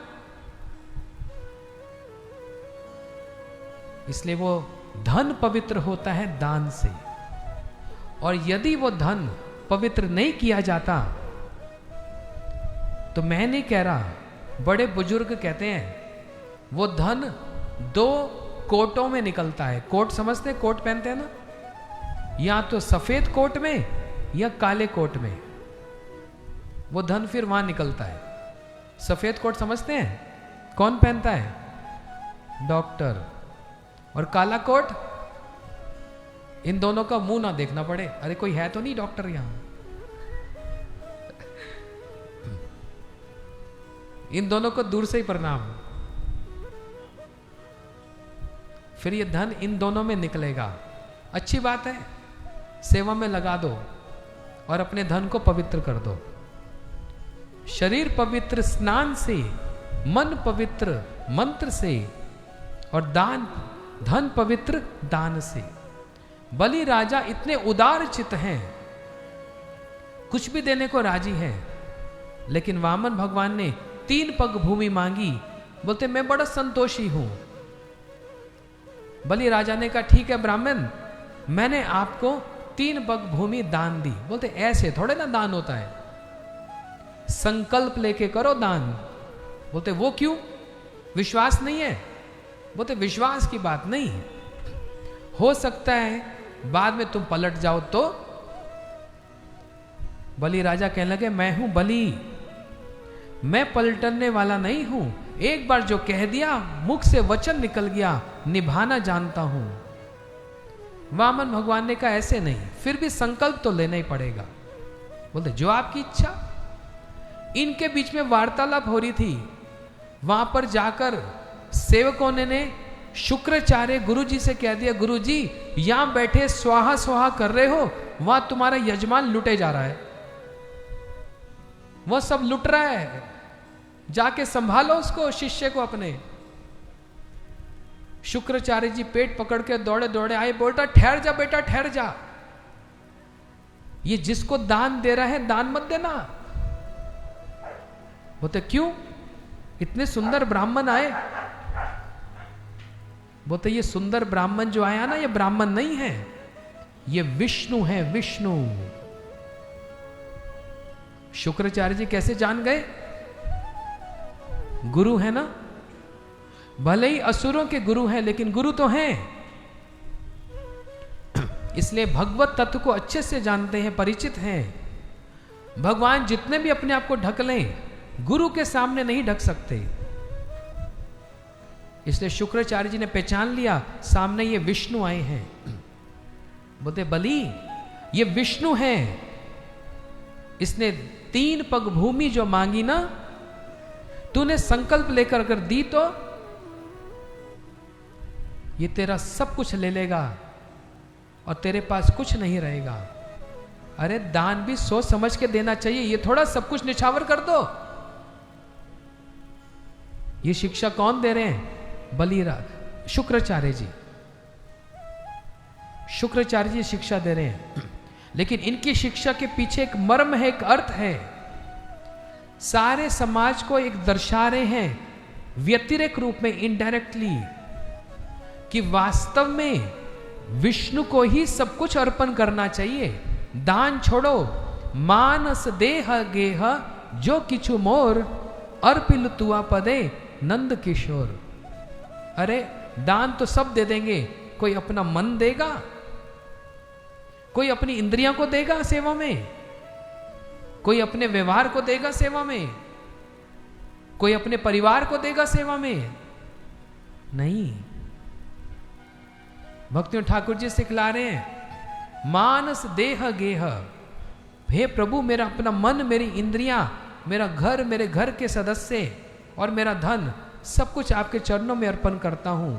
इसलिए वो धन पवित्र होता है दान से। और यदि वो धन पवित्र नहीं किया जाता तो मैं नहीं कह रहा, बड़े बुजुर्ग कहते हैं वो धन 2 कोटों में निकलता है। कोट समझते हैं? कोट पहनते हैं ना, या तो सफेद कोट में या काले कोट में। वो धन फिर वहां निकलता है। सफेद कोट समझते हैं? कौन पहनता है? डॉक्टर। और काला कोट, इन दोनों का मुंह ना देखना पड़े, अरे कोई है तो नहीं डॉक्टर यहां। इन दोनों को दूर से ही प्रणाम। फिर ये धन इन दोनों में निकलेगा। अच्छी बात है, सेवा में लगा दो और अपने धन को पवित्र कर दो। शरीर पवित्र स्नान से, मन पवित्र मंत्र से, और धन पवित्र दान से। बलि राजा इतने उदार चित्त हैं, कुछ भी देने को राजी हैं। लेकिन वामन भगवान ने 3 पग भूमि मांगी, बोलते मैं बड़ा संतोषी हूं। बलि राजा ने कहा ठीक है ब्राह्मण, मैंने आपको 3 पग भूमि दान दी। बोलते ऐसे थोड़े ना दान होता है, संकल्प लेके करो दान। बोलते वो क्यों, विश्वास नहीं है? बोलते विश्वास की बात नहीं है, हो सकता है बाद में तुम पलट जाओ तो। बलि राजा कहने लगे मैं हूं बलि, मैं पलटने वाला नहीं हूं, एक बार जो कह दिया मुख से वचन निकल गया, निभाना जानता हूं। वामन भगवान ने कहा ऐसे नहीं, फिर भी संकल्प तो लेना ही पड़ेगा। बोलते जो आपकी इच्छा। इनके बीच में वार्तालाप हो रही थी, वहां पर जाकर सेवकों ने शुक्राचार्य गुरुजी से कह दिया, गुरुजी यहां बैठे स्वाहा स्वाहा कर रहे हो, वहां तुम्हारा यजमान लुटे जा रहा है, वह सब लुट रहा है, जाके संभालो उसको, शिष्य को अपने। शुक्राचार्य जी पेट पकड़ के दौड़े दौड़े आए, बोलता ठहर जा बेटा ठहर जा, ये जिसको दान दे रहा है दान मत देना। बोलते क्यों, इतने सुंदर ब्राह्मण आए। बोलते ये सुंदर ब्राह्मण जो आया ना, ये ब्राह्मण नहीं है, ये विष्णु है, विष्णु। शुक्राचार्य जी कैसे जान गए? गुरु है ना, भले ही असुरों के गुरु हैं लेकिन गुरु तो हैं, इसलिए भगवत तत्व को अच्छे से जानते हैं, परिचित हैं। भगवान जितने भी अपने आप को ढक लें, गुरु के सामने नहीं ढक सकते। इसलिए शुक्राचार्य जी ने पहचान लिया सामने ये विष्णु आए हैं। बोलते बलि ये विष्णु है, इसने 3 पग भूमि जो मांगी ना, तूने संकल्प लेकर अगर दी तो ये तेरा सब कुछ ले लेगा और तेरे पास कुछ नहीं रहेगा। अरे दान भी सोच समझ के देना चाहिए, ये थोड़ा सब कुछ निछावर कर दो। ये शिक्षा कौन दे रहे हैं? बलिराज शुक्राचार्य जी, शुक्राचार्य जी शिक्षा दे रहे हैं। लेकिन इनकी शिक्षा के पीछे एक मर्म है, एक अर्थ है, सारे समाज को एक दर्शा रहे हैं व्यतिरेक रूप में, इनडायरेक्टली, कि वास्तव में विष्णु को ही सब कुछ अर्पण करना चाहिए। दान छोड़ो, मानस देह गेह जो किछु मोर, अर्पिल तुआ पदे नंद किशोर। अरे दान तो सब दे देंगे, कोई अपना मन देगा, कोई अपनी इंद्रियां को देगा सेवा में, कोई अपने व्यवहार को देगा सेवा में, कोई अपने परिवार को देगा सेवा में? नहीं। भक्तियों ठाकुर जी सिखला रहे हैं मानस देह गेह। हे प्रभु मेरा अपना मन, मेरी इंद्रियां, मेरा घर, मेरे घर के सदस्य और मेरा धन, सब कुछ आपके चरणों में अर्पण करता हूं।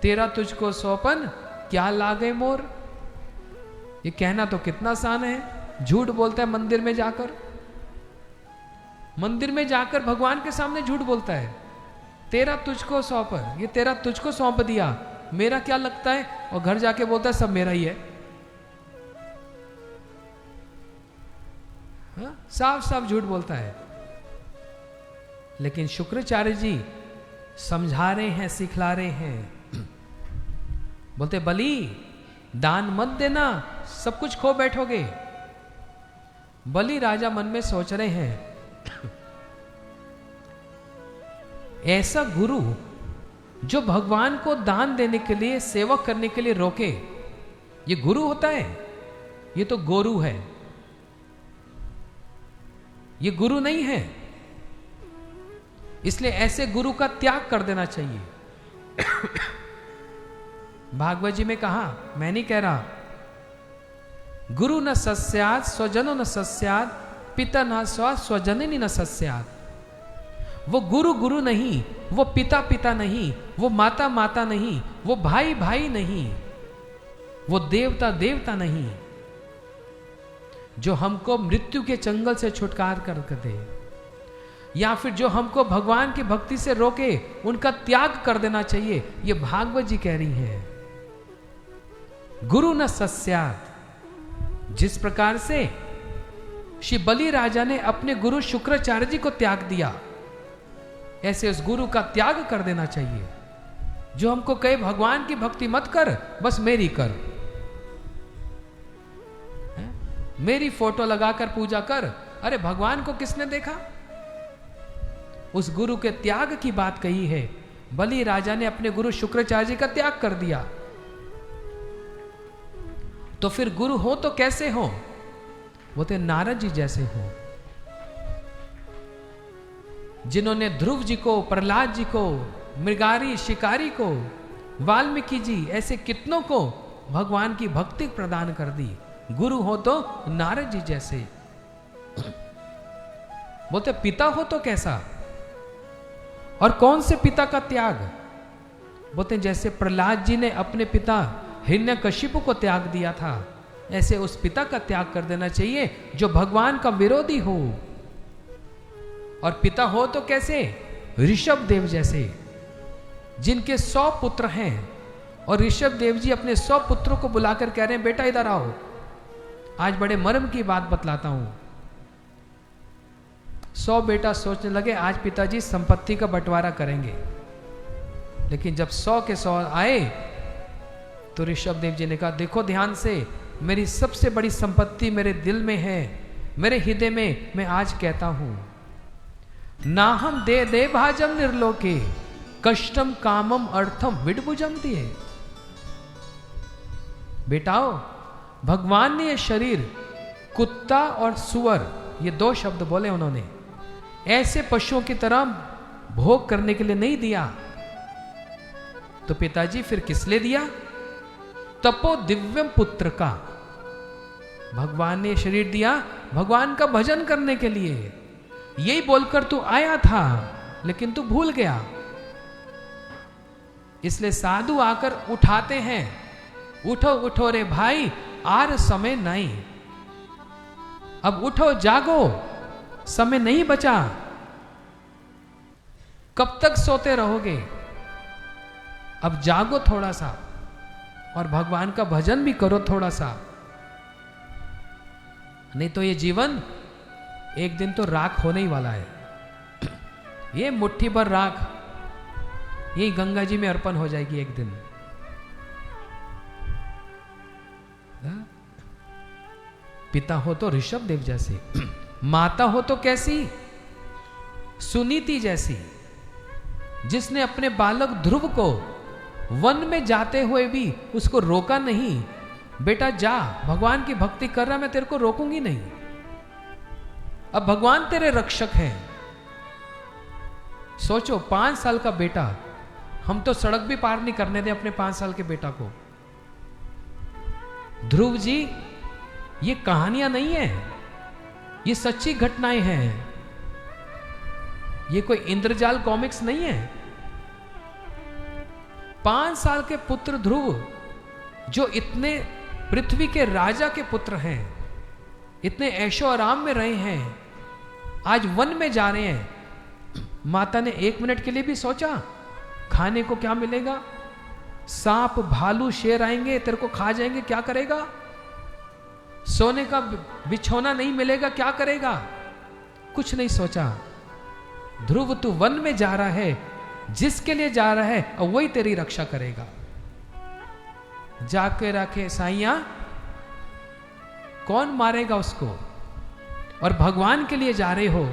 तेरा तुझको सौपन क्या लागे मोर। ये कहना तो कितना आसान है, झूठ बोलता है मंदिर में जाकर, मंदिर में जाकर भगवान के सामने झूठ बोलता है, तेरा तुझको सौंपर, ये तेरा तुझको सौंप दिया, मेरा क्या लगता है, और घर जाके बोलता है सब मेरा ही है। हाँ? साफ साफ झूठ बोलता है। लेकिन शुक्राचार्य जी समझा रहे हैं, सिखला रहे हैं। बोलते बलि दान मत देना, सब कुछ खो बैठोगे। बलि राजा मन में सोच रहे हैं ऐसा गुरु जो भगवान को दान देने के लिए, सेवक करने के लिए रोके, ये गुरु होता है? ये तो गोरू है, ये गुरु नहीं है। इसलिए ऐसे गुरु का त्याग कर देना चाहिए। भागवत जी में कहा, मैं नहीं कह रहा, गुरु न सस्यात् स्वजनो न सस्यात्, पिता न स्वजननी न सस्यात्। वो गुरु गुरु नहीं, वो पिता पिता नहीं, वो माता माता नहीं, वो भाई भाई नहीं, वो देवता देवता नहीं, जो हमको मृत्यु के चंगल से छुटकार कर दे, या फिर जो हमको भगवान की भक्ति से रोके, उनका त्याग कर देना चाहिए। ये भागवत जी कह रही है, गुरु न सस्यात्। जिस प्रकार से श्री बलि राजा ने अपने गुरु शुक्राचार्य जी को त्याग दिया, ऐसे उस गुरु का त्याग कर देना चाहिए जो हमको कहे भगवान की भक्ति मत कर, बस मेरी कर, मेरी फोटो लगाकर पूजा कर, अरे भगवान को किसने देखा? उस गुरु के त्याग की बात कही है। बलि राजा ने अपने गुरु शुक्राचार्य जी का त्याग कर दिया, तो फिर गुरु हो तो कैसे हो? वो तो नारद जी जैसे हो, जिन्होंने ध्रुव जी को, प्रहलाद जी को, मृगारी शिकारी को, वाल्मीकि जी, ऐसे कितनों को भगवान की भक्ति प्रदान कर दी। गुरु हो तो नारद जी जैसे। बोलते पिता हो तो कैसा? और कौन से पिता का त्याग? बोलते जैसे प्रहलाद जी ने अपने पिता हिरण्यकशिपु को त्याग दिया था, ऐसे उस पिता का त्याग कर देना चाहिए जो भगवान का विरोधी हो। और पिता हो तो कैसे? ऋषभ देव जैसे, जिनके 100 पुत्र हैं, और ऋषभ देव जी अपने 100 पुत्रों को बुलाकर कह रहे हैं बेटा इधर आओ, आज बड़े मर्म की बात बतलाता हूं। 100 बेटा सोचने लगे आज पिताजी संपत्ति का बंटवारा करेंगे, लेकिन जब 100 के 100 आए तो ऋषभ देव जी ने कहा देखो ध्यान से, मेरी सबसे बड़ी संपत्ति मेरे दिल में है, मेरे हृदय में। मैं आज कहता हूं ना हम दे दे भाजम निर्लोके कष्टम कामम अर्थम विडभुजम दिए। बेटाओ, भगवान ने यह शरीर कुत्ता और सुअर, ये 2 शब्द बोले उन्होंने, ऐसे पशुओं की तरह भोग करने के लिए नहीं दिया। तो पिताजी फिर किस लिए दिया? तपो दिव्यम पुत्र का। भगवान ने शरीर दिया भगवान का भजन करने के लिए। यही बोलकर तू आया था, लेकिन तू भूल गया। इसलिए साधु आकर उठाते हैं, उठो उठो रे भाई, आर समय नहीं। अब उठो जागो, समय नहीं बचा। कब तक सोते रहोगे? अब जागो थोड़ा सा, और भगवान का भजन भी करो थोड़ा सा, नहीं तो ये जीवन एक दिन तो राख होने ही वाला है। ये मुट्ठी भर राख यही गंगा जी में अर्पण हो जाएगी एक दिन। पिता हो तो ऋषभ देव जैसे, माता हो तो कैसी? सुनीति जैसी, जिसने अपने बालक ध्रुव को वन में जाते हुए भी उसको रोका नहीं। बेटा जा, भगवान की भक्ति कर रहा, मैं तेरे को रोकूंगी नहीं। अब भगवान तेरे रक्षक हैं। सोचो 5 साल का बेटा, हम तो सड़क भी पार नहीं करने दें अपने 5 साल के बेटा को। ध्रुव जी, ये कहानियां नहीं है, ये सच्ची घटनाएं हैं। ये कोई इंद्रजाल कॉमिक्स नहीं है। 5 साल के पुत्र ध्रुव, जो इतने पृथ्वी के राजा के पुत्र हैं, इतने ऐशो आराम में रहे हैं, आज वन में जा रहे हैं। माता ने 1 मिनट के लिए भी सोचा खाने को क्या मिलेगा? सांप भालू शेर आएंगे तेरे को खा जाएंगे, क्या करेगा? सोने का बिछौना नहीं मिलेगा, क्या करेगा? कुछ नहीं सोचा। ध्रुव तू वन में जा रहा है, जिसके लिए जा रहा है और वही तेरी रक्षा करेगा। जाके रखे साइया, कौन मारेगा उसको? और भगवान के लिए जा रहे हो,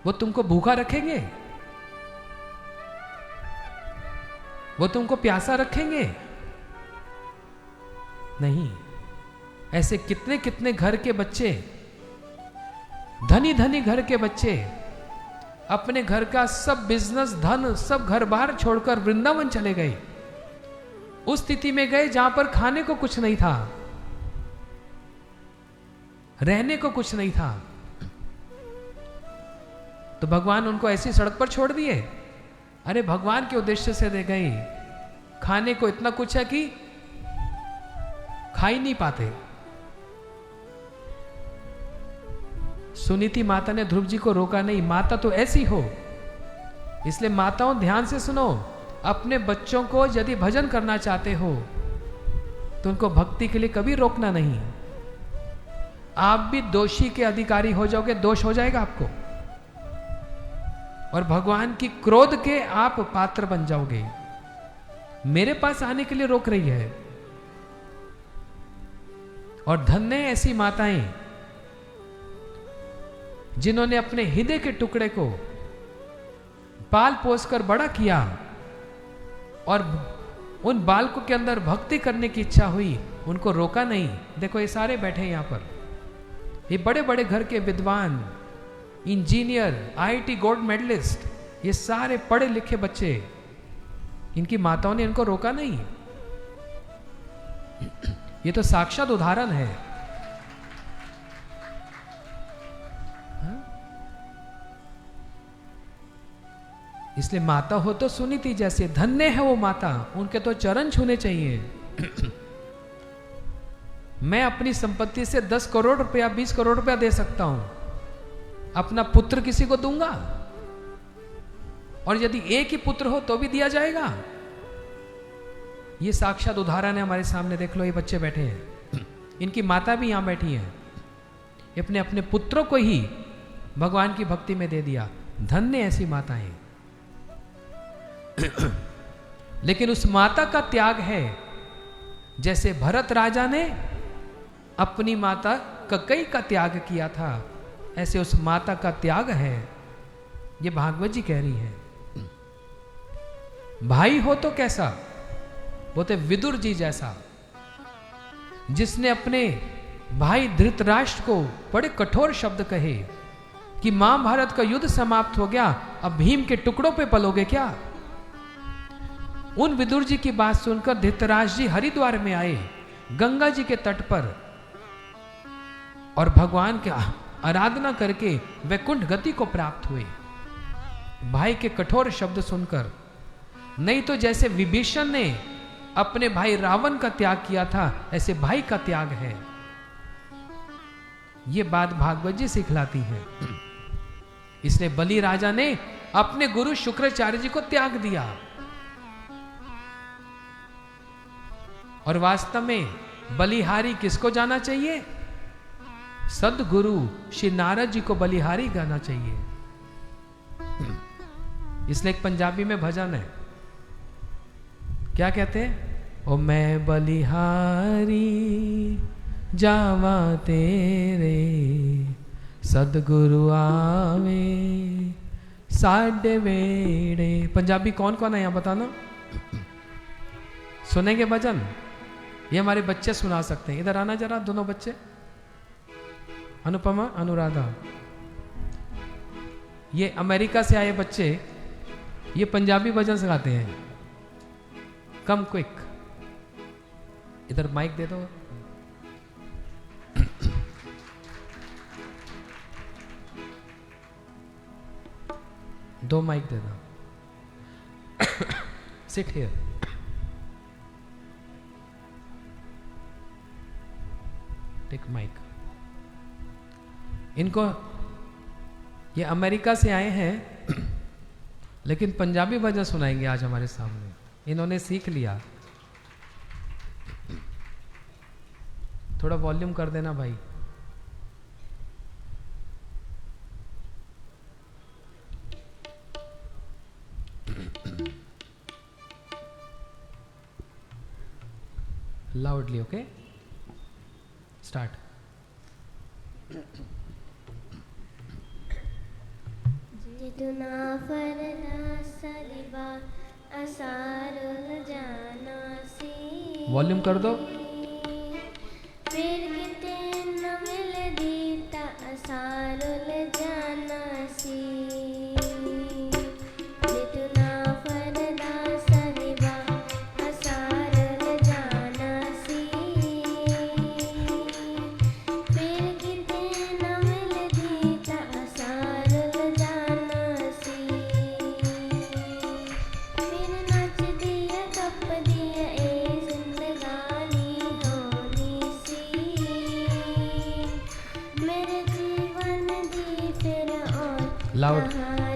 वो तुमको भूखा रखेंगे? वो तुमको प्यासा रखेंगे? नहीं। ऐसे कितने कितने घर के बच्चे, धनी धनी घर के बच्चे, अपने घर का सब बिजनेस, धन, सब घर बार छोड़कर वृंदावन चले गए। उस स्थिति में गए जहां पर खाने को कुछ नहीं था, रहने को कुछ नहीं था, तो भगवान उनको ऐसी सड़क पर छोड़ दिए। अरे भगवान के उद्देश्य से दे गए। खाने को इतना कुछ है कि खा ही नहीं पाते। सुनीति माता ने ध्रुव जी को रोका नहीं। माता तो ऐसी हो। इसलिए माताओं ध्यान से सुनो, अपने बच्चों को यदि भजन करना चाहते हो तो उनको भक्ति के लिए कभी रोकना नहीं। आप भी दोषी के अधिकारी हो जाओगे, दोष हो जाएगा आपको, और भगवान की क्रोध के आप पात्र बन जाओगे। मेरे पास आने के लिए रोक रही है। और धन्य ऐसी माताएं जिन्होंने अपने हृदय के टुकड़े को पाल पोस कर बड़ा किया और उन बालकों के अंदर भक्ति करने की इच्छा हुई, उनको रोका नहीं। देखो ये सारे बैठे यहाँ पर, ये बड़े बड़े घर के विद्वान, इंजीनियर, आईआईटी गोल्ड मेडलिस्ट, ये सारे पढ़े लिखे बच्चे, इनकी माताओं ने इनको रोका नहीं। ये तो साक्षात उदाहरण है। इसलिए माता हो तो सुनीति जैसे, धन्य है वो माता, उनके तो चरण छूने चाहिए। मैं अपनी संपत्ति से 10 करोड़ रुपया 20 करोड़ रुपया दे सकता हूं, अपना पुत्र किसी को दूंगा, और यदि एक ही पुत्र हो तो भी दिया जाएगा। ये साक्षात उदाहरण है हमारे सामने। देख लो, ये बच्चे बैठे हैं, इनकी माता भी यहां बैठी है, अपने अपने पुत्रों को ही भगवान की भक्ति में दे दिया। धन्य ऐसी माताएं। लेकिन उस माता का त्याग है, जैसे भरत राजा ने अपनी माता ककई का त्याग किया था, ऐसे उस माता का त्याग है। ये भागवत जी कह रही है। भाई हो तो कैसा, बोलते विदुर जी जैसा, जिसने अपने भाई धृतराष्ट्र को बड़े कठोर शब्द कहे कि महाभारत का युद्ध समाप्त हो गया, अब भीम के टुकड़ों पे पलोगे क्या। उन विदुर जी की बात सुनकर धृतराष्ट्र जी हरिद्वार में आए, गंगा जी के तट पर, और भगवान की आराधना करके वैकुंठ गति को प्राप्त हुए, भाई के कठोर शब्द सुनकर। नहीं तो जैसे विभीषण ने अपने भाई रावण का त्याग किया था, ऐसे भाई का त्याग है। ये बात भागवत जी सिखलाती है। इसलिए बलि राजा ने अपने गुरु शुक्राचार्य जी को त्याग दिया, और वास्तव में बलिहारी किसको जाना चाहिए, सदगुरु श्री नारद जी को बलिहारी गाना चाहिए। इसलिए एक पंजाबी में भजन है, क्या कहते हैं, ओ मैं बलिहारी जावा तेरे, सदगुरु आवे साडे वेड़े। पंजाबी कौन कौन है यहां बताना, सुनेंगे भजन? ये हमारे बच्चे सुना सकते हैं। इधर आना जरा, दोनों बच्चे, अनुपमा, अनुराधा। ये अमेरिका से आए बच्चे, ये पंजाबी भजन सिखाते हैं। कम क्विक, इधर माइक दे दो। दो माइक दे दो। Sit here. Take mic. इनको, ये अमेरिका से आए हैं, लेकिन पंजाबी भजन सुनाएंगे आज हमारे सामने। इन्होंने सीख लिया। थोड़ा वॉल्यूम कर देना भाई। Loudly, okay, start. जितना फरना सलिबा असारुल जाना सी। वॉल्यूम कर दो। फिर किते न मिल दीता असारुल जाना सी। जितना फरना सलिबा असारुल जाना सी। फिर किते न मिल दीता असारुल जाना सी। फिर नच दिया कप दिया ए जिंदगानी होनी सी। मेरे जीवन दी फिर और लाउड। कहानी